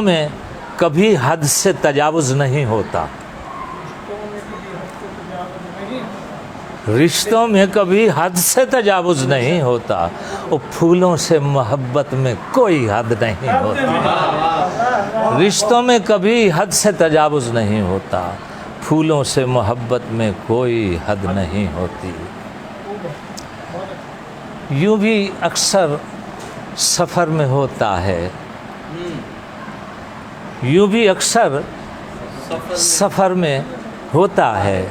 में कभी हद से तजावुज़ नहीं होता, रिश्तों में कभी हद से तजावुज़ नहीं होता, और फूलों से मोहब्बत में कोई हद नहीं होती। रिश्तों में कभी हद से तजावुज़ नहीं होता, फूलों से मोहब्बत में कोई हद नहीं होती। यूँ भी अक्सर सफ़र में होता है, यूँ भी अक्सर सफ़र में होता है,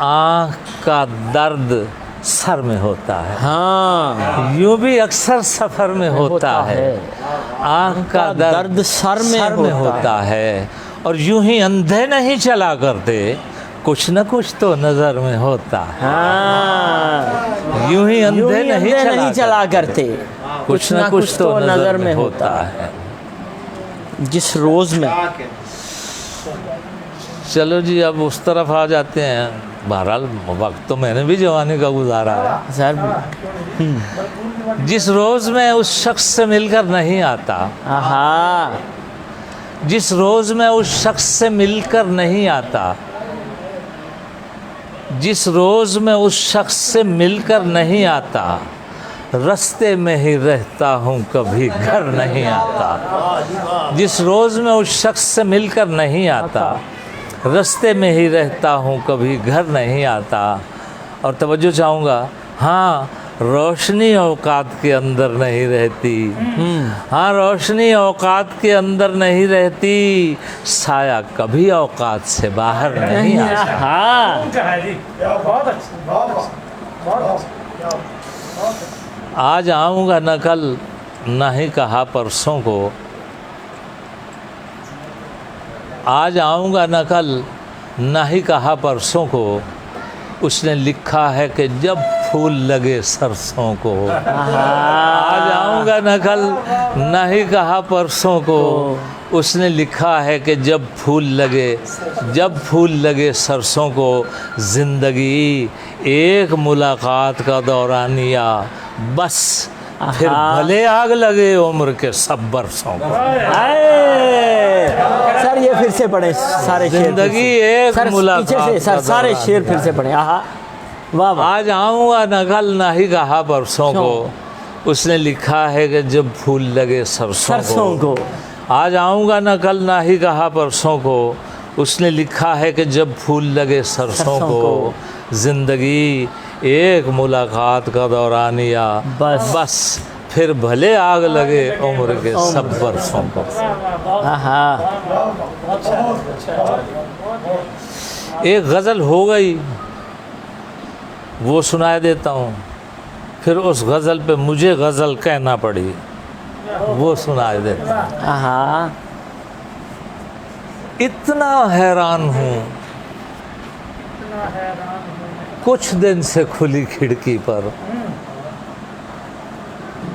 आँख का दर्द सर में होता है। हाँ, यूँ भी अक्सर सफ़र में होता है, आँख का दर्द सर में होता है। और यूँ ही अंधे नहीं चला करते, कुछ न कुछ तो नज़र में होता है। हाँ, यूँ ही अंधे नहीं चला करते, कुछ न कुछ तो नज़र में होता है। जिस रोज़ में। चलो जी, अब उस तरफ आ जाते हैं। बहरहाल वक्त तो मैंने भी जवानी का गुजारा है। सर, जिस रोज़ में उस शख्स से मिलकर नहीं आता, हाँ, जिस रोज़ में उस शख्स से मिलकर नहीं आता, जिस रोज़ में उस शख्स से मिलकर नहीं आता, रास्ते में ही रहता हूँ कभी घर नहीं आता। जिस रोज़ में उस शख्स से मिलकर नहीं आता, रास्ते में ही रहता हूँ कभी घर नहीं आता। और तवज्जो चाहूँगा, हाँ, रोशनी औकात के अंदर नहीं रहती, हाँ, रोशनी औकात के अंदर नहीं रहती, साया कभी औकात से बाहर नहीं आता। हाँ, आज आऊँगा न कल, न ही कहा परसों को, आज आऊँगा न कल, न ही कहा परसों को, उसने लिखा है कि जब फूल लगे सरसों को। आज आऊँगा न कल, न ही कहा परसों को, उसने लिखा है कि जब फूल लगे सरसों को, ज़िंदगी एक मुलाकात का दौरानिया, बस फिर भले आग लगे उम्र के सब बरसों को। सर ये फिर से पढ़े सारे शेर। जिंदगी एक सर, मुलाकात पीछे से सर सारे शेर फिर से पढ़े। आहा, वाह वाह। आज आऊँगा न कल, ना ही कहा परसों को, उसने लिखा है कि जब फूल लगे सरसों को। आज आऊँगा न कल, ना ही कहा परसों को, उसने लिखा है कि जब फूल लगे सरसों को, ज़िंदगी एक मुलाकात का दौरानिया, बस फिर भले आग लगे उम्र के सब बरसों को। एक गज़ल हो गई, वो सुनाए देता हूँ, फिर उस गज़ल पे मुझे गज़ल कहना पड़ी, वो सुनाए देता हूँ। इतना हैरान हूँ कुछ दिन से खुली खिड़की पर,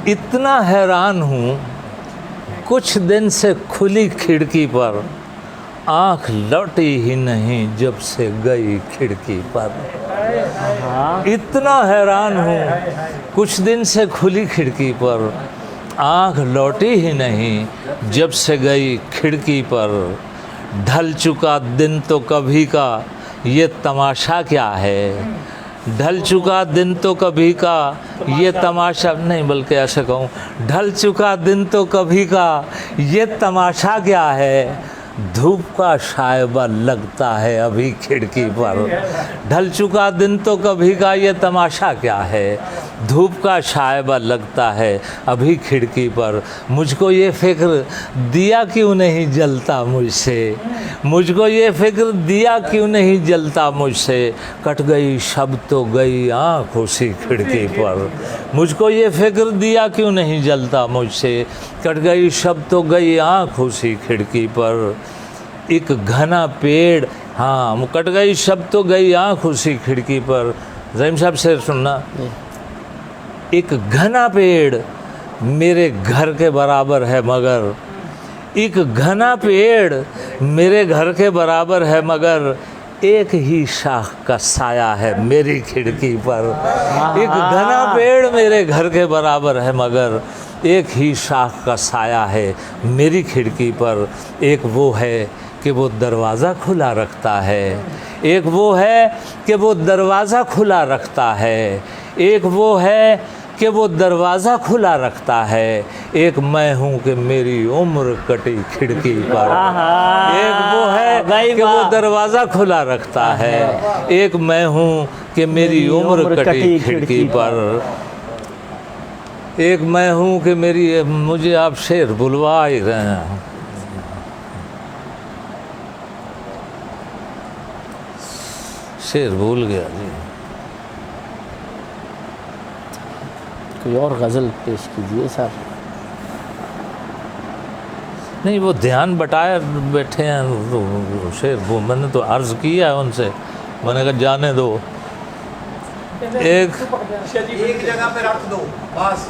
इतना हैरान हूँ कुछ दिन से खुली खिड़की पर, आँख लौटी ही नहीं जब से गई खिड़की पर। इतना हैरान हूँ कुछ दिन से खुली खिड़की पर, आँख लौटी ही नहीं जब से गई खिड़की पर। ढल चुका दिन तो कभी का ये तमाशा क्या है, ढल चुका दिन तो कभी का ये तमाशा, नहीं बल्कि ऐसे कहूँ, ढल चुका दिन तो कभी का ये तमाशा क्या है, धूप का शायबा लगता है अभी खिड़की पर। ढल चुका दिन तो कभी का ये तमाशा क्या है, धूप का शायबा लगता है अभी खिड़की पर। मुझको ये फ़िक्र दिया क्यों नहीं जलता मुझसे, मुझको ये फ़िक्र दिया क्यों नहीं जलता मुझसे, कट गई शब तो गई आँख उसी खिड़की पर। मुझको ये फ़िक्र दिया क्यों नहीं जलता मुझसे, कट गई शब तो गई आँख उसी खिड़की पर। एक घना पेड़, हाँ, कट गई शब तो गई आँख उसी खिड़की पर। ज़हीम साहब शेर सुनना। एक घना पेड़ मेरे घर के बराबर है मगर, एक घना पेड़ मेरे घर के बराबर है मगर, एक ही शाख का साया है मेरी खिड़की पर। एक घना पेड़ मेरे घर के बराबर है मगर, एक ही शाख का साया है मेरी खिड़की पर। एक वो है कि वो दरवाज़ा खुला रखता है, एक वो है कि वो दरवाज़ा खुला रखता है, एक वो है कि वो दरवाज़ा खुला रखता है, एक मैं हूँ कि मेरी उम्र कटी खिड़की पर। एक वो है कि वो दरवाज़ा खुला रखता है, एक मैं हूँ कि मेरी उम्र कटी खिड़की पर। एक मैं हूँ कि मेरी, मुझे आप शेर बुलवा ही रहे हैं। शेर भूल गया जी। कोई और गज़ल पेश कीजिए सर। नहीं, वो ध्यान बटाए बैठे हैं, शेर वो मैंने तो अर्ज़ किया है उनसे, मैंने कहा जाने दो, एक जगह पे रख दो बस।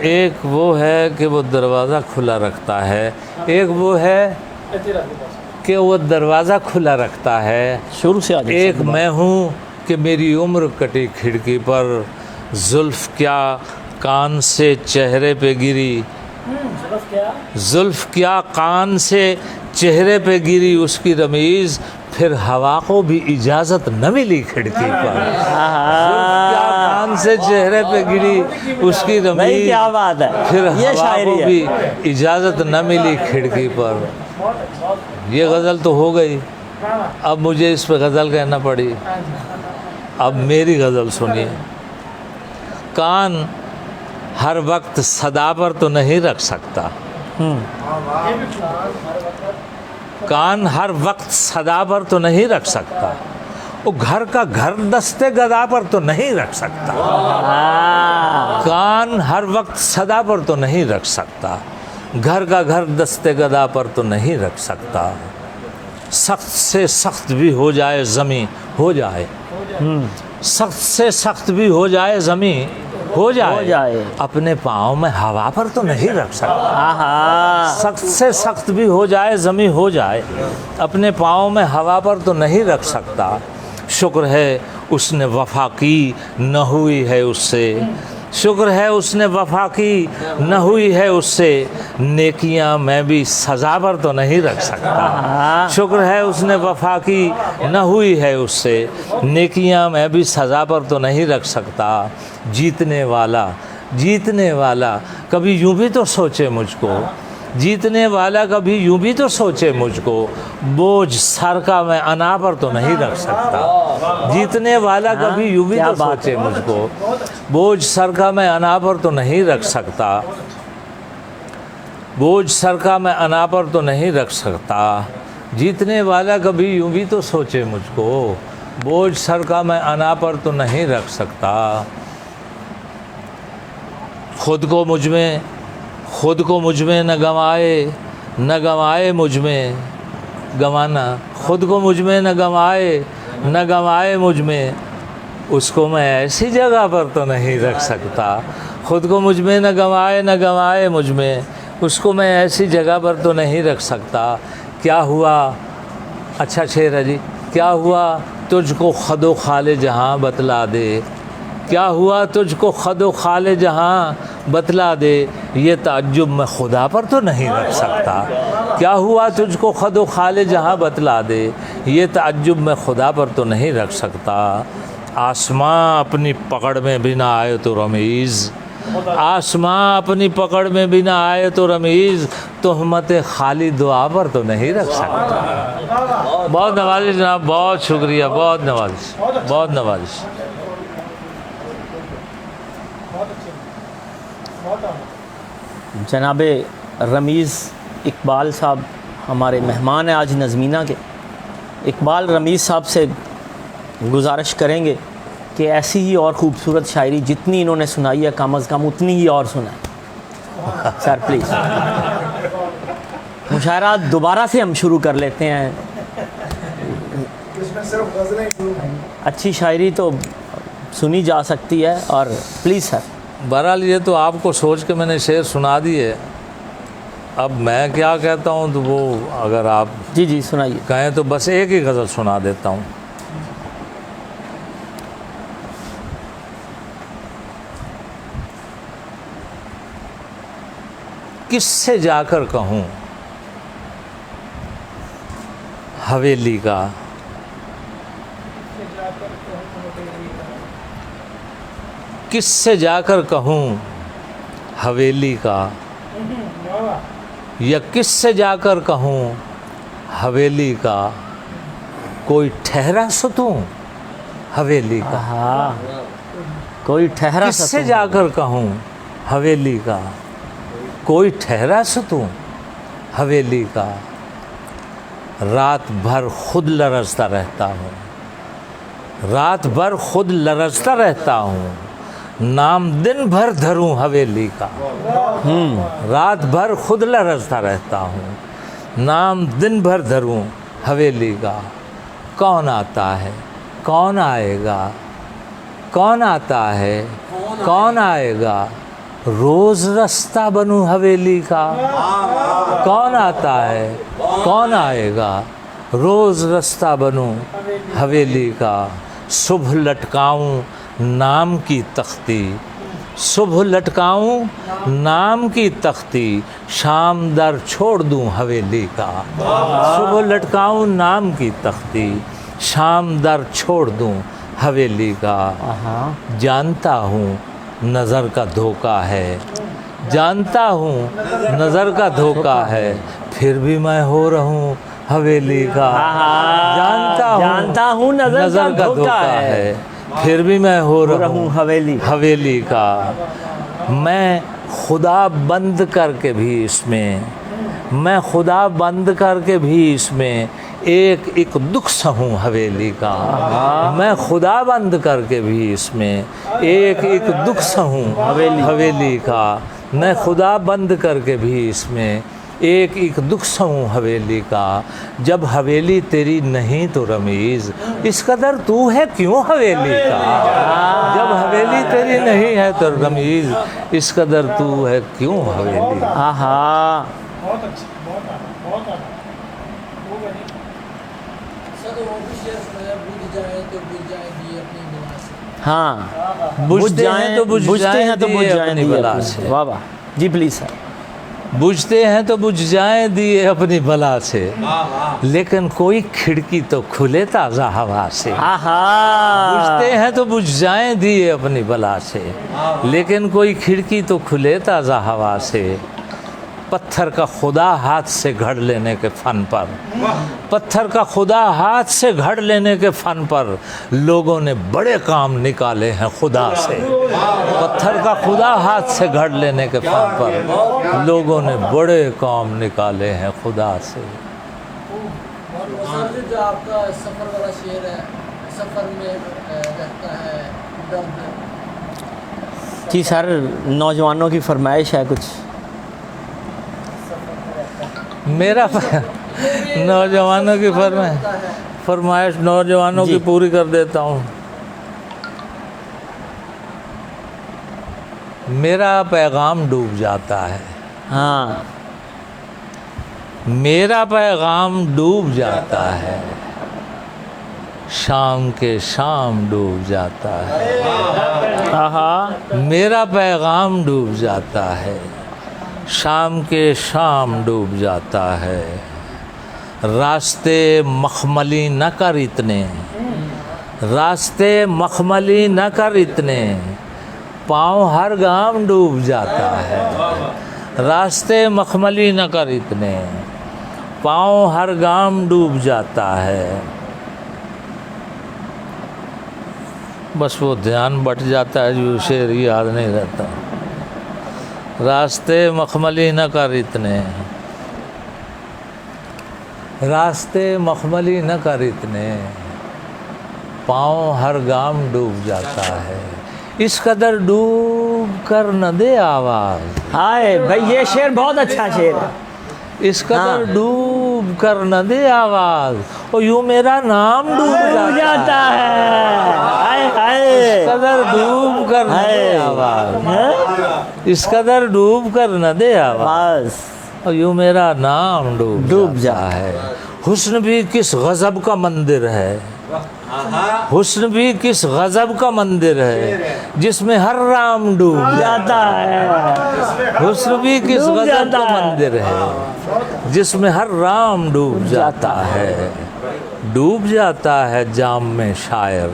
एक वो है कि वो दरवाज़ा खुला रखता है, एक वो है कि वो दरवाज़ा खुला रखता है, शुरू से आगे। एक मैं हूँ कि मेरी उम्र कटी खिड़की पर। जुल्फ़ क्या कान से चेहरे पे गिरी, जुल्फ़ क्या कान से चेहरे पे गिरी उसकी रमीज़, फिर हवा को भी इजाज़त न मिली खिड़की पर। जुल्फ़ क्या कान से चेहरे पे गिरी उसकी रमीज़, क्या बात है, फिर ये हवा शायरी को है। भी इजाज़त न मिली खिड़की पर। ये गज़ल तो हो गई, अब मुझे इस पर गज़ल कहना पड़ी। अब मेरी गज़ल सुनिए। कान हर वक्त सदा पर तो नहीं रख सकता, कान हर वक्त सदा पर तो नहीं रख सकता, वो घर का घर दस्ते गदा पर तो नहीं रख सकता। कान हर वक्त सदा पर तो नहीं रख सकता, घर का घर दस्ते गदा पर तो नहीं रख सकता। सख्त से सख्त भी हो जाए ज़मीं हो जाए, सख्त से सख्त भी हो जाए ज़मीं हो जाए, अपने पाँव में हवा पर तो नहीं रख सकता। सख्त से सख्त भी हो जाए ज़मीं हो जाए, अपने पाँव में हवा पर तो नहीं रख सकता। शुक्र है उसने वफ़ा की न हुई है उससे, शुक्र है उसने वफ़ा की न हुई है उससे, नेकियां मैं भी सज़ा पर तो नहीं रख सकता। शुक्र है उसने वफ़ा की न हुई है उससे, नेकियां मैं भी सज़ा पर तो नहीं रख सकता। जीतने वाला कभी यूं भी तो सोचे मुझको, जीतने वाला कभी यूं भी तो सोचे मुझको, बोझ सर का मैं अना पर तो नहीं रख सकता। जीतने वाला कभी यूं भी तो सोचे मुझको, बोझ सर का मैं अना पर तो नहीं रख सकता, बोझ सर का मैं अना पर तो नहीं रख सकता। जीतने वाला कभी यूं भी तो सोचे मुझको, बोझ सर का मैं अना पर तो नहीं रख सकता। खुद को मुझ में न गंवाए मुझ में गंवाना, खुद को मुझ में न गंवाए मुझ में, उसको मैं ऐसी जगह पर तो नहीं रख सकता। खुद को मुझ में न गंवाए मुझ में, उसको मैं ऐसी जगह पर तो नहीं रख सकता। क्या हुआ, अच्छा शेर है जी, क्या हुआ तुझको खदो खाले जहाँ बतला दे, क्या हुआ तुझको खदो खाले जहाँ बतला दे, ये ताज्जुब मैं खुदा पर तो नहीं रख सकता। کیا ہوا تجھ کو خد و خال جہاں بتلا دے، یہ تعجب میں خدا پر تو نہیں رکھ سکتا، آسماں اپنی پکڑ میں بھی نہ آئے تو رمیز، آسماں اپنی پکڑ میں بھی نہ آئے تو رمیز، تہمت خالی دعا پر تو نہیں رکھ سکتا۔ بہت نوازش جناب، بہت شکریہ، بہت نوازش، بہت نوازش۔ جناب رمیز اقبال صاحب ہمارے مہمان ہیں آج نظمینہ کے۔ اقبال رمیز صاحب سے گزارش کریں گے کہ ایسی ہی اور خوبصورت شاعری جتنی انہوں نے سنائی ہے کم از کم اتنی ہی اور سنائیں سر پلیز۔ مشاعرہ دوبارہ سے ہم شروع کر لیتے ہیں، اچھی شاعری تو سنی جا سکتی ہے، اور پلیز سر۔ بہرحال یہ تو آپ کو سوچ کے میں نے شعر سنا دیے، اب میں کیا کہتا ہوں تو وہ اگر آپ جی جی سنائیے۔ کہیں تو بس ایک ہی غزل سنا دیتا ہوں۔ کس سے جا کر کہوں حویلی کا، کس سے جا کر کہوں حویلی کا، یا کس سے جا کر کہوں حویلی کا، کوئی ٹھہرا ستوں حویلی کا، ہاں کوئی ٹھہرا کس سے جا کر کہوں حویلی کا، کوئی ٹھہرا ستوں حویلی کا، رات بھر خود لرزتا رہتا ہوں، رات بھر خود لرزتا رہتا ہوں، نام دن بھر دھروں حویلی کا، رات بھر خود لرزتا رہتا ہوں، نام دن بھر دھروں حویلی کا، کون آتا ہے کون آئے گا، کون آتا ہے کون آئے گا، روز رستہ بنوں حویلی کا، کون آتا ہے کون آئے گا، روز رستہ بنوں حویلی کا، صبح لٹکاؤں نام کی تختی، صبح لٹکاؤں نام کی تختی، شام در چھوڑ دوں حویلی کا، صبح لٹکاؤں نام کی تختی، شام در چھوڑ دوں حویلی کا، جانتا ہوں نظر کا دھوکہ ہے، جانتا ہوں نظر کا دھوکہ ہے، پھر بھی میں ہو رہوں حویلی کا، جانتا ہوں نظر کا دھوکہ ہے، پھر بھی میں ہو رہا ہوں حویلی کا، میں خدا بند کر کے بھی اس میں، میں خدا بند کر کے بھی اس میں ایک ایک دکھ سہوں حویلی کا، میں خدا بند کر کے بھی اس میں ایک ایک دکھ سہوں حویلی کا، میں خدا بند کر کے بھی اس میں ایک ایک دکھ سہوں حویلی کا، جب حویلی تیری نہیں تو رمیز، اس قدر تو ہے کیوں حویلی کا، جب حویلی تیری نہیں ہے تو رمیز، اس قدر تو ہے کیوں حویلی کا۔ آہا ہاں بجھتے ہیں تو بجھ جائیں دیے اپنی بلا سے، واہ واہ جی پلیز سر۔ بجھتے ہیں تو بجھ جائیں دیے اپنی بلا سے، لیکن کوئی کھڑکی تو کھلے تازہ ہوا سے، بجھتے ہیں تو بجھ جائیں دیے اپنی بلا سے، لیکن کوئی کھڑکی تو کھلے تازہ ہوا سے، پتھر کا خدا ہاتھ سے گھڑ لینے کے فن پر، پتھر کا خدا ہاتھ سے گھڑ لینے کے فن پر لوگوں نے بڑے کام نکالے ہیں خدا سے، پتھر کا خدا ہاتھ سے گھڑ لینے کے فن پر لوگوں نے بڑے کام نکالے ہیں خدا سے۔ جو آپ کا سفر والا شعر ہے، سفر میں رہتا ہے درد، جی سر نوجوانوں کی فرمائش ہے کچھ؟ میرا نوجوانوں کی فرمائش نوجوانوں کی پوری کر دیتا ہوں۔ میرا پیغام ڈوب جاتا ہے، ہاں میرا پیغام ڈوب جاتا ہے، شام کے شام ڈوب جاتا ہے، آہا میرا پیغام ڈوب جاتا ہے، शाम के शाम डूब जाता है। रास्ते मखमली न कर इतने, रास्ते मखमली न कर इतने, पाँव हर गाम डूब जाता है। रास्ते मखमली न कर इतने, पाँव हर गाम डूब जाता है। बस वो ध्यान बट जाता है, जो शेर याद नहीं रहता। रास्ते मखमली न कर इतने, रास्ते मखमली न कर इतने, पाँव हर गाम डूब जाता है। इस कदर डूब कर न दे आवाज़। हाय भाई, ये शेर बहुत अच्छा शेर है। इस कदर डूब कर न दे आवाज़, और यूँ मेरा नाम डूब जाता है। हाय हाय, इस कदर डूब कर न दे आवाज़, इस कदर डूब कर न दे आवाज़, बस और यूँ मेरा नाम डूब जाता है। हुस्न भी किस गज़ब का मंदिर है, हुस्न भी किस गज़ब का मंदिर है, जिसमें हर राम डूब जाता है। हुस्न भी किस गज़ब का मंदिर है, जिसमें हर राम डूब जाता है। डूब जाता है जाम में शायर,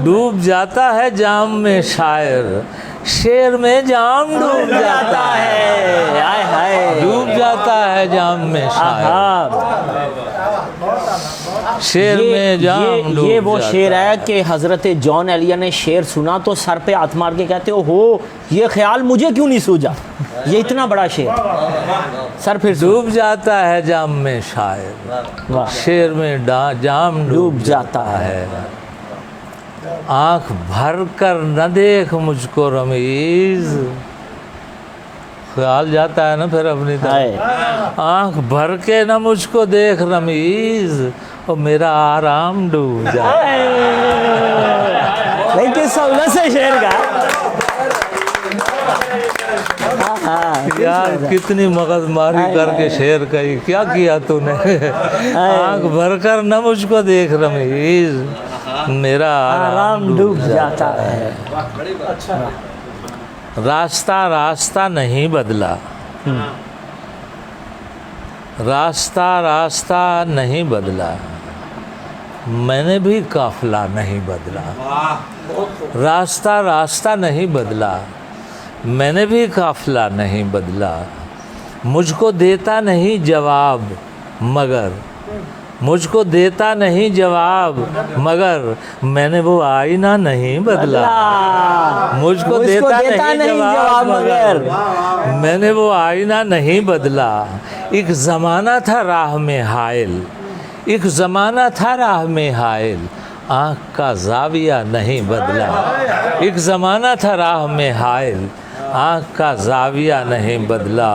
डूब जाता है जाम में शायर, शेर में जाम डूब जाता है। हाय हाय, डूब जाता है जाम में शायर, शेर में जाम डूब ये वो जाता शेर है कि हज़रत जॉन एलिया ने शेर सुना तो सर पे हाथ मार के कहते हो ये ख्याल मुझे क्यों नहीं सूझा। ये इतना बड़ा शेर, सर फिर डूब जाता है जाम में शायर, शेर में जाम डूब जाता है। आँख भर कर न देख मुझको रमीज, ख्याल जाता है ना फिर अपनी तरफ। आँख भर के न मुझको देख रमीज, और मेरा आराम डूब जाता है। लेकिन सौलत से शेर का यार कितनी मगजमारी करके शेर कही, क्या किया तूने। आँख भर कर न मुझको देख रमीज, मेरा आराम डूब जाता है। रास्ता रास्ता नहीं बदला, रास्ता रास्ता नहीं बदला, मैंने भी काफिला नहीं बदला। रास्ता रास्ता नहीं बदला, मैंने भी काफिला नहीं बदला। मुझको देता नहीं जवाब मगर, मुझको देता नहीं जवाब मगर, मैंने वो आईना नहीं बदला। मुझको देता नहीं जवाब मगर, मैंने वो आईना नहीं बदला। एक ज़माना था राह में हाइल, एक ज़माना था राह में हाइल, आँख का ज़ाविया नहीं बदला। एक ज़माना था राह में हाइल, आँख का ज़ाविया नहीं बदला।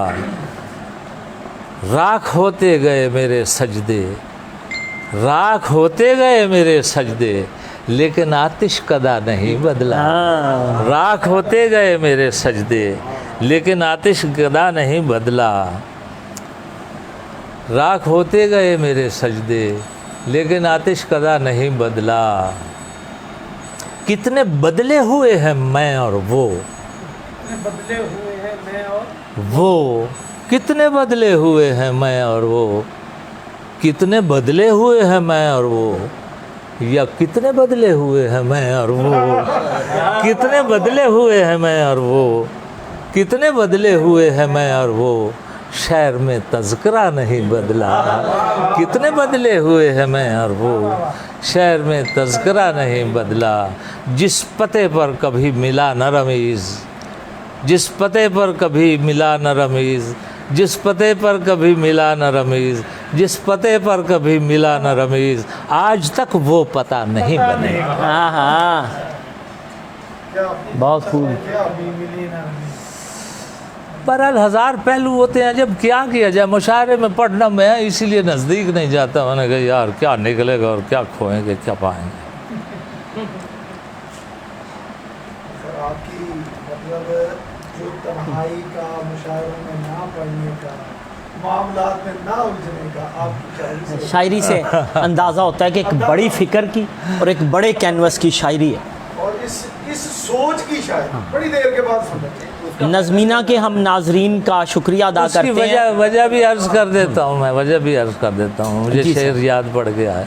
राख होते गए मेरे सजदे, राख होते गए मेरे सजदे, लेकिन आतिश कदा नहीं बदला। राख होते गए मेरे सजदे, लेकिन आतिश कदा नहीं बदला। राख होते गए मेरे सजदे, लेकिन आतिश कदा नहीं बदला। कितने बदले हुए हैं मैं और वो, बदले हुए हैं मैं और वो कितने बदले हुए हैं मैं और वो, कितने बदले हुए हैं मैं और वो, या कितने बदले हुए हैं मैं और वो, कितने बदले हुए हैं मैं और वो, कितने बदले हुए हैं मैं और वो, शहर में तज़किरा नहीं बदला। कितने बदले हुए हैं मैं और वो, शहर में तज़किरा नहीं बदला। जिस पते पर कभी मिला न रमीज़, जिस पते पर कभी मिला न रमीज़, जिस पते पर कभी मिला न रमीज़, जिस पते पर कभी मिला न रमीज़, आज तक वो पता नहीं बने। हाँ हाँ, बहुत खूब। बहरहाल हज़ार पहलू होते हैं, जब क्या किया जाए। मुशायरे में पढ़ना मैं इसीलिए नज़दीक नहीं जाता। मैंने कहा यार क्या निकलेगा और क्या खोएंगे क्या पाएंगे। आपकी मतलब जो तन्हाई का, मुशायरों में ना पढ़ने का, मामलात में ना उलझने का आपकी शायरी से अंदाज़ा होता है कि एक बड़ी फ़िक्र की और एक बड़े कैनवस की शायरी है। और इस सोच की शायरी बड़ी देर के बाद सुनते हैं। نظمینہ کے ہم ناظرین کا شکریہ ادا اس کی کرتے ہیں. وجہ بھی عرض کر دیتا ہوں میں، وجہ بھی عرض کر دیتا ہوں. مجھے جی شعر سر. یاد پڑ گیا ہے.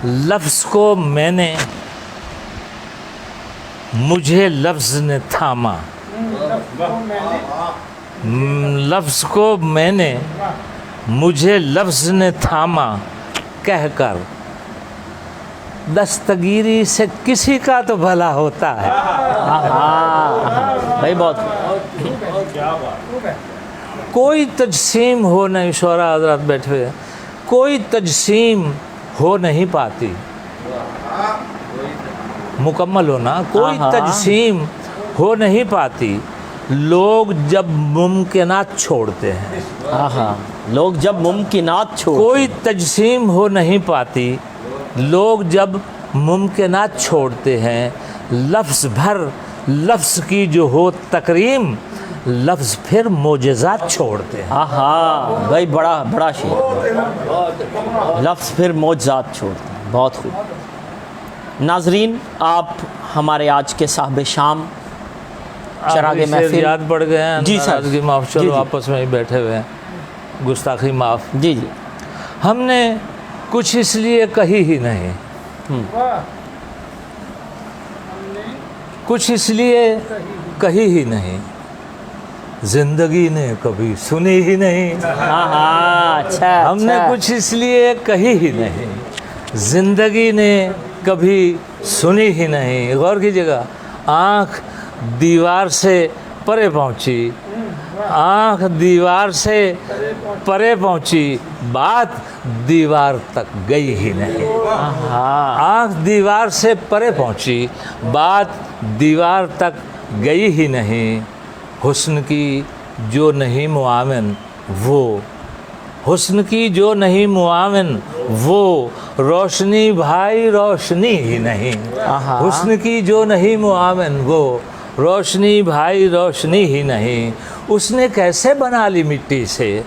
لفظ کو میں نے، مجھے لفظ نے تھاما. لفظ کو میں نے، مجھے لفظ نے تھاما، کہہ کر دستگیری سے کسی کا تو بھلا ہوتا ہے. بھائی بہت کوئی تجسیم ہو نہیں، شعراء حضرات بیٹھے ہوئے ہیں، کوئی تجسیم ہو نہیں پاتی. مکمل ہونا، کوئی تجسیم ہو نہیں پاتی لوگ جب ممکنات چھوڑتے ہیں. لوگ جب ممکنات چھوڑ، کوئی تجسیم ہو نہیں پاتی لوگ جب ممکنات چھوڑتے ہیں. لفظ بھر لفظ کی جو ہو تکریم، لفظ پھر معجزات چھوڑتے ہیں. بھائی بڑا بڑا شعر. لفظ پھر معجزات چھوڑتے ہیں. بہت خوب. ناظرین، آپ ہمارے آج کے صاحب شام چراغ شعر محفل. یاد پڑ گئے ہیں. جی سر. ناراضگی معاف، جی چلو جی. آپس میں ہی بیٹھے ہوئے ہیں. گستاخی معاف. جی جی. ہم نے کچھ اس لیے کہی ہی نہیں، کچھ اس لیے کہی ہی نہیں، زندگی نے کبھی سنی ہی نہیں. اچھا. ہم نے کچھ اس لیے کہی ہی نہیں، زندگی نے کبھی سنی ہی نہیں. غور کیجیے گا. آنکھ دیوار سے پرے پہنچی، آنکھ دیوار سے پرے پہنچی، بات دیوار تک گئی ہی نہیں. آنکھ دیوار سے پرے پہنچی، بات دیوار تک گئی ہی نہیں. حسن کی جو نہیں معاون وہ، حسن کی جو نہیں معاون وہ، روشنی بھائی روشنی ہی نہیں. حسن کی جو نہیں معاون وہ، روشنی بھائی روشنی ہی نہیں. اس نے کیسے بنا لی مٹی سے،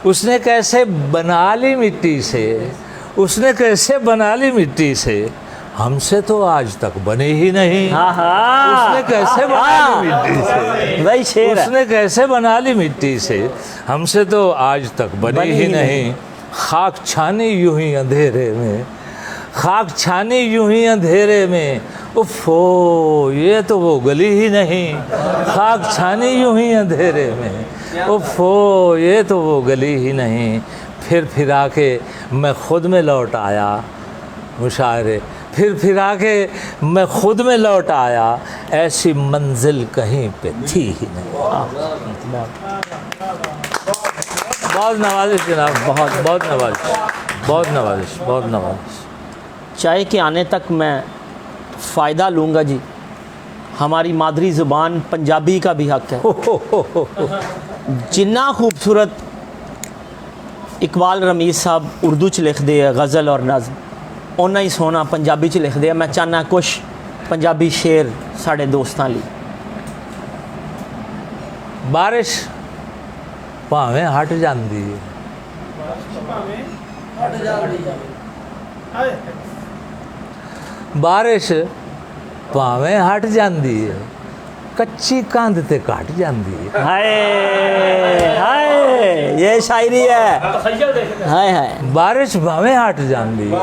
اس نے کیسے بنا لی مٹی سے، اس نے کیسے بنا لی مٹی سے، ہم سے تو آج تک بنے ہی نہیں. اس نے کیسے بنا لی مٹی سے، وہی شعر اس نے کیسے بنا لی مٹی سے، ہم سے تو آج تک بنی ہی نہیں. خاک چھانی یوں ہی اندھیرے میں، خاک چھانی یوں ہی اندھیرے میں، اوفو یہ تو وہ گلی ہی نہیں. خاک چھانی یوں ہی اندھیرے میں، اوفو یہ تو وہ گلی ہی نہیں. پھر پھرا کے میں خود میں لوٹ آیا، مشاعرے. پھر پھرا کے میں خود میں لوٹ آیا، ایسی منزل کہیں پہ تھی ہی نہیں. بہت نوازش جناب، بہت بہت نوازش، بہت نوازش، بہت نوازش. چائے کے آنے تک میں فائدہ لوں گا جی. ہماری مادری زبان پنجابی کا بھی حق ہے. جنہ خوبصورت اقبال رمیز صاحب اردو چ لکھ دے غزل اور نظم، اونا ہی سونا پنجابی چ لکھ دے. میں چاہنا کچھ پنجابی شعر ساڑے دوستاں لی. بارش ਭਾਵੇਂ ਹਟ ਜਾਂਦੀ ਹੈ، ਬਾਰਿਸ਼ ਭਾਵੇਂ ਹਟ ਜਾਂਦੀ ਹੈ، ਕੱਚੀ ਕੰਧ ਤੇ ਘਟ ਜਾਂਦੀ ਹੈ. ہائے ہائے، یہ شاعری ہے. ہائے ہائے. ਬਾਰਿਸ਼ ਭਾਵੇਂ ਹਟ ਜਾਂਦੀ ਹੈ،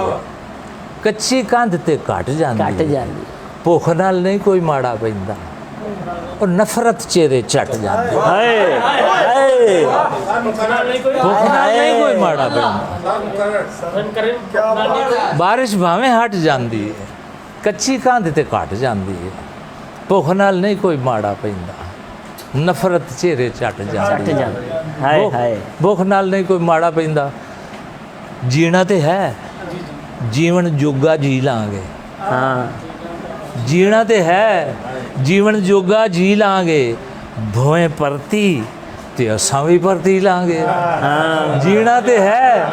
ਕੱਚੀ ਕੰਧ ਤੇ ਘਟ ਜਾਂਦੀ ਕੱਟ ਹੈ. ਜਾਂਦੀ. ਭੁੱਖ ਨਾਲ ਨਹੀਂ ਕੋਈ ਮਾੜਾ ਪੈਂਦਾ، اور نفرت چہرے چٹ جاندی. ہائے ہائے. بھوک نال نہیں کوئی ماڑا پیندا، بارش بھاویں ہٹ جاندی ہے، کچی کاندھ تے گھٹ جاندی ہے. بھوک نال نہیں کوئی ماڑا پیندا، نفرت چہرے چٹ جاندی. ہائے ہائے. بھوک نال نہیں کوئی ماڑا پیندا. جینا تے ہے، جیون جوگا جی لان گے. ہاں. جینا تے ہے، جیون جوگا جی لان گے. بھوئیں پرتی تے اساں بھی پرتی لان گے. جینا تے ہے،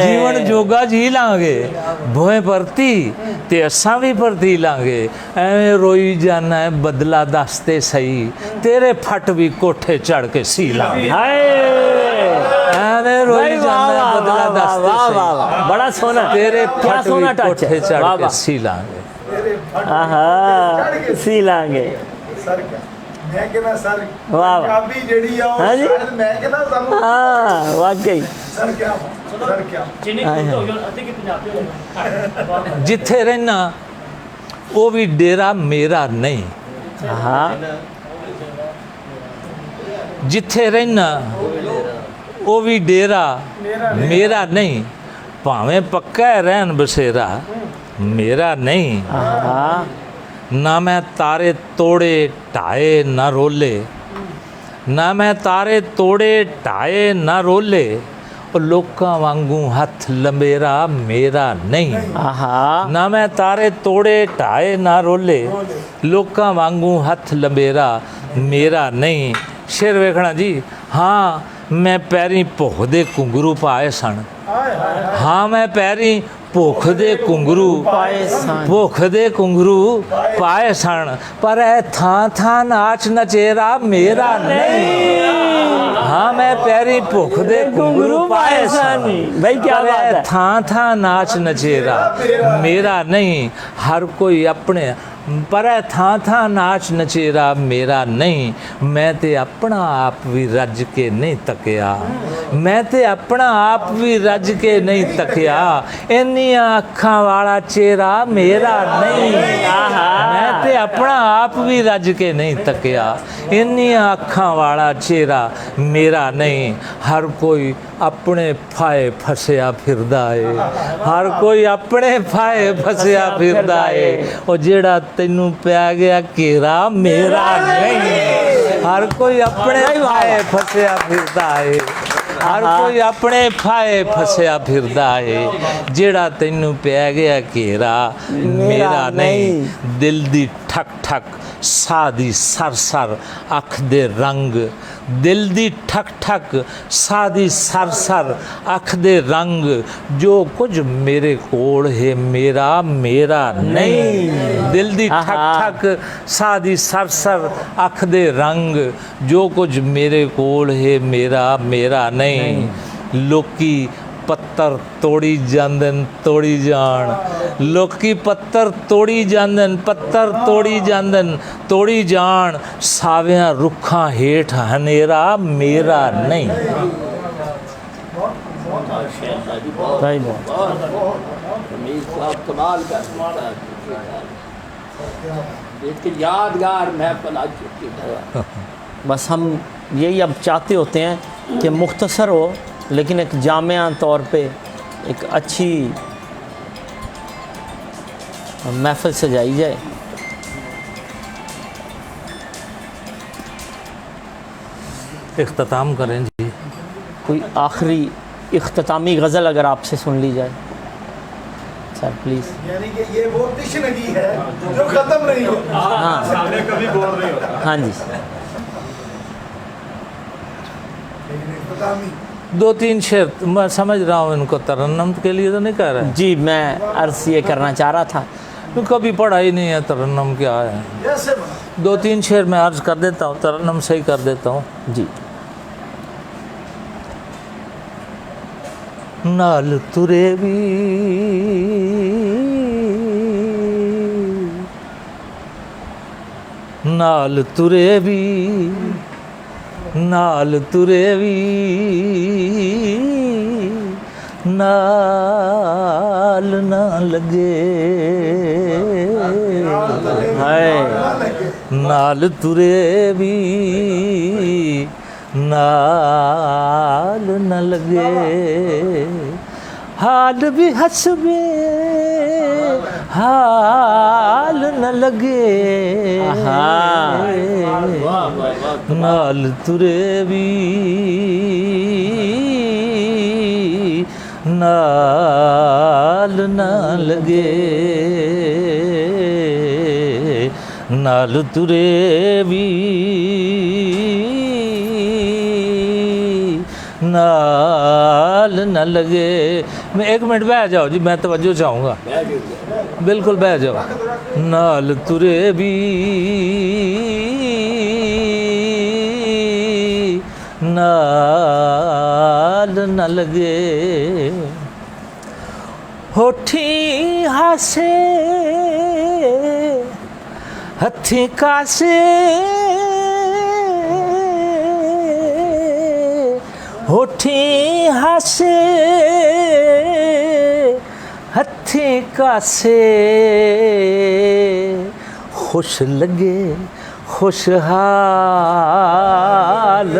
جیون جوگا جی لان گے. بھوئیں پرتی تے اساں بھی پرتی لان گے. ایویں روئی جانا ہے بدلا دستے سہی، تیرے پھٹ بھی کوٹھے چڑھ کے سی لان گے. ایویں روئی جانا ہے بدلا دستے سہی، بڑا سونا، تیرے کیا پھٹ بھی سونا ٹچ ہے. کوٹھے چڑھ کے سی لان گے. سی لیں گے. ਸਰ ਕਿਆ ਮੈਂ ਕਹਿੰਦਾ ਸਰ ਵਾਹ ਵਾਹ। ਪੰਜਾਬੀ ਜਿਹੜੀ ਆ ਉਹ ਹਾਂ ਜੀ। ਸ਼ਾਇਦ ਮੈਂ ਕਹਿੰਦਾ ਸਾਨੂੰ हाँ वाकई ਸਰ ਕਿਆ ਸਰ ਕਿਆ ਜਿੱਥੇ ਰਹਿਣਾ ਉਹ ਵੀ ਡੇਰਾ ਮੇਰਾ ਨਹੀਂ। हाँ ਜਿੱਥੇ ਰਹਿਣਾ ਉਹ ਵੀ ਡੇਰਾ ਮੇਰਾ ਨਹੀਂ। ਭਾਵੇਂ ਪੱਕਾ ਰਹਿਣ ਬਸੇਰਾ ਮੇਰਾ ਨਹੀਂ। हाँ ਨਾ ਮੈਂ ਤਾਰੇ ਤੋੜੇ ਢਾਏ ਨਾ ਰੋਲੇ, ਨਾ ਮੈਂ ਤਾਰੇ ਤੋੜੇ ਢਾਏ ਨਾ ਰੋਲੇ। ਉਹ ਲੋਕਾਂ ਵਾਂਗੂ ਹੱਥ ਲੰਬੇਰਾ ਮੇਰਾ ਨਹੀਂ। हाँ ਨਾ ਮੈਂ ਤਾਰੇ ਤੋੜੇ ਢਾਏ ਨਾ ਰੋਲੇ, ਲੋਕਾਂ ਵਾਂਗੂ ਹੱਥ ਲੰਬੇਰਾ ਮੇਰਾ ਨਹੀਂ। ਸ਼ੇਰ ਵੇਖਣਾ ਜੀ। ਹਾਂ ਮੈਂ ਪੈਰੀ ਭੁੱਖ ਦੇ ਘੁੰਗਰੂ ਪਾਏ ਸਨ। ਹਾਂ ਮੈਂ ਪੈਰੀ ਭੁੱਖ ਦੇ ਘੁੰਗਰੂ ਪਾਏ ਸਨ। ਭੁੱਖ ਦੇ ਘੁੰਗਰੂ ਪਾਏ ਸਨ, ਪਰ ਇਹ ਥਾਂ ਥਾਂ ਨਾਚ ਨਚੇਰਾ ਮੇਰਾ ਨਹੀਂ। ਹਾਂ ਮੈਂ ਪੈਰੀ ਭੁੱਖ ਦੇ ਘੁੰਗਰੂ ਪਾਏ ਸਨ। भाई क्या ਪਰ बात ਇਹ है। ਥਾਂ ਥਾਂ ਨਾਚ ਨਚੇਰਾ ਮੇਰਾ ਨਹੀਂ। ਹਰ ਕੋਈ ਆਪਣੇ ਪਰ ਇਹ ਥਾਂ ਥਾਂ ਨਾਚ ਨਚੇਰਾ ਮੇਰਾ ਨਹੀਂ। ਮੈਂ ਤੇ ਆਪਣਾ ਆਪ ਵੀ ਰੱਜ ਕੇ ਨਹੀਂ ਤੱਕਿਆ, ਮੈਂ ਤੇ ਆਪਣਾ ਆਪ ਵੀ ਰੱਜ ਕੇ ਨਹੀਂ ਤੱਕਿਆ। ਇੰਨੀਆਂ ਅੱਖਾਂ ਵਾਲਾ ਚਿਹਰਾ ਮੇਰਾ ਨਹੀਂ। ਮੈਂ ਤੇ ਆਪਣਾ ਆਪ ਵੀ ਰੱਜ ਕੇ ਨਹੀਂ ਤੱਕਿਆ। ਇੰਨੀਆਂ ਅੱਖਾਂ ਵਾਲਾ ਚਿਹਰਾ ਮੇਰਾ ਨਹੀਂ। ਹਰ ਕੋਈ ਆਪਣੇ ਫਾਏ ਫਸਿਆ ਫਿਰਦਾ ਏ, ਹਰ ਕੋਈ ਆਪਣੇ ਫਾਏ ਫਸਿਆ ਫਿਰਦਾ ਏ। ਉਹ ਜਿਹੜਾ ਤੈਨੂੰ ਪੈ ਗਿਆ ਘੇਰਾ ਮੇਰਾ ਨਹੀਂ। ਹਰ ਕੋਈ ਆਪਣੇ ਫਾਏ ਫਸਿਆ ਫਿਰਦਾ ਏ, ਹਰ ਕੋਈ ਆਪਣੇ ਫਾਏ ਫਸਿਆ ਫਿਰਦਾ ਏ। ਜਿਹੜਾ ਤੈਨੂੰ ਪੈ ਗਿਆ ਘੇਰਾ ਮੇਰਾ ਨਹੀਂ। ਦਿਲ ਦੀ ਠਕ ਠਕ, ਸਾਹ ਦੀ ਸਰ ਸਰ, ਅੱਖ ਦੇ ਰੰਗ। ਦਿਲ ਦੀ ਠਕ ਠਕ, ਸਾਹ ਦੀ ਸਰ ਸਰ, ਅੱਖ ਦੇ ਰੰਗ। ਜੋ ਕੁਝ ਮੇਰੇ ਕੋਲ ਹੈ ਮੇਰਾ ਮੇਰਾ ਨਹੀਂ। ਦਿਲ ਦੀ ਠਕ ਠਕ, ਸਾਹ ਦੀ ਸਰ ਸਰ, ਅੱਖ ਦੇ ਰੰਗ। ਜੋ ਕੁਝ ਮੇਰੇ ਕੋਲ ਹੈ ਮੇਰਾ ਮੇਰਾ ਨਹੀਂ। ਲੋਕੀ ਪੱਤਰ ਤੋੜੀ ਜਾਂਦੇ ਨੇ ਤੋੜੀ ਜਾਣ, ਲੋਕੀ ਪੱਤਰ ਤੋੜੀ ਜਾਂਦੇ ਨੇ ਪੱਤਰ ਤੋੜੀ ਜਾਂਦੇ ਨੇ ਤੋੜੀ ਜਾਣ। ਸਾਵਿਆਂ ਰੁੱਖਾਂ ਹੇਠ ਹਨੇਰਾ ਮੇਰਾ ਨਹੀਂ। भाई बहुत कमाल का एक यादगार महफिल आ चुकी है। बस हम यही अब चाहते होते हैं कि मुख्तसर हो लेकिन एक जामिया तौर पे एक अच्छी महफिल सजाई जाए। इख्तिताम करें जी। कोई आखिरी इख्तितामी गज़ल अगर आपसे सुन ली जाए सर प्लीज़। यानी कि ये वो तशनगी है जो खत्म नहीं हो। हाँ सामने कभी बोर नहीं होता। हाँ जी लेकिन इख्तितामी दो तीन शेर मैं समझ रहा हूँ इनको तरन्नम के लिए तो नहीं कह रहे। जी मैं अर्ज़ ये करना चाह रहा था। तो कभी पढ़ा ही नहीं है तरन्नम क्या है। जैसे बना दो तीन शेर मैं अर्ज कर देता हूँ, तरन्नम सही कर देता हूँ जी। नाल तुरे भी नाल तुरे भी नाल तुरे भी नाल ना लगे हाय नाल तुरे भी नाल न लगे। हाल भी हंसबे हाल न लगे। नाल तुरे भी नाल न लगे। नाल तुरे भी नाल न लगे। मैं एक मिनट बैठ जाओ जी, मैं तवज्जो चाहूँगा। बिल्कुल बैठ जाओ। नाल तुरे भी नाल न लगे। होठी हासे हथी कासे होठी हासे हथी कासे खुश लगे खुशहाल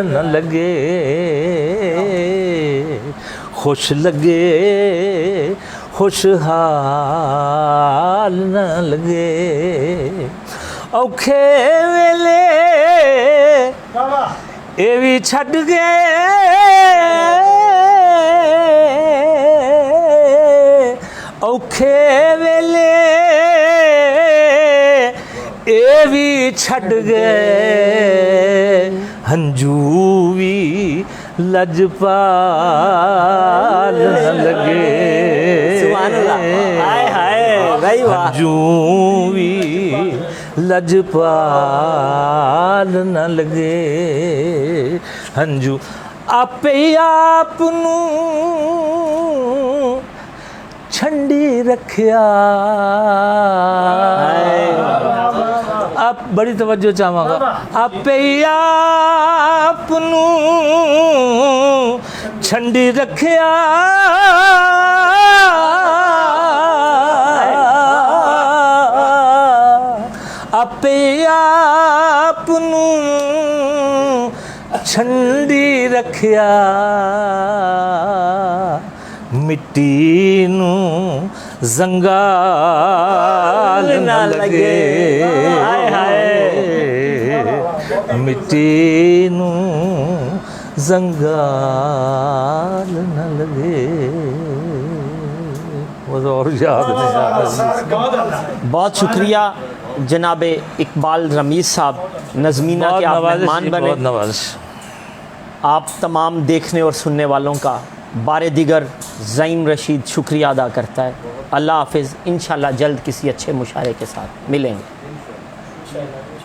न लगे खुश लगे खुशहाल न लगे औखे वेले ਇਹ ਵੀ ਛੱਡ ਗਏ ਔਖੇ ਵੇਲੇ ਇਹ ਵੀ ਛੱਡ ਗਏ ਹੰਝੂ ਵੀ ਲਜਪਾਲ ਨ ਲੱਗੇ ਸੁਭਾਨ ਅੱਲਾਹ ਹਾਏ ਹਾਏ ਬਈ ਵਾਹ ਹੰਝੂ ਵੀ ਲਜਪਾਲ ਨ ਲਗੇ ਹੰਝੂ ਆਪੇ ਆਪ ਨੂੰ ਛੰਡੀ ਰੱਖਿਆ ਆਪ ਬੜੀ ਤਵੱਜੋ ਚਾਹਾਂਗਾ ਆਪੇ ਆਪ ਨੂੰ ਛੰਡੀ ਰੱਖਿਆ ਆਪੇ ਆਪ ਨੂੰ ਛੰਡੀ ਰੱਖਿਆ ਮਿੱਟੀ ਨੂੰ ਜ਼ੰਗਾਲ ਨਾ ਲੱਗੇ ਹਾਏ ਹਾਏ ਮਿੱਟੀ ਨੂੰ ਜ਼ੰਗਾਲ ਨਾ ਲੱਗੇ वो तो और याद नहीं आ रहा। बहुत शुक्रिया जनाब इकबाल रमीज़ साहब, नज़मीना के आप मेहमान बने। बहुत नवाज़। आप तमाम देखने और सुनने वालों का बारे दिगर ज़ईम रशीद शुक्रिया अदा करता है। अल्लाह हाफ़िज़, इंशाअल्लाह जल्द किसी अच्छे मुशायरे के साथ मिलेंगे।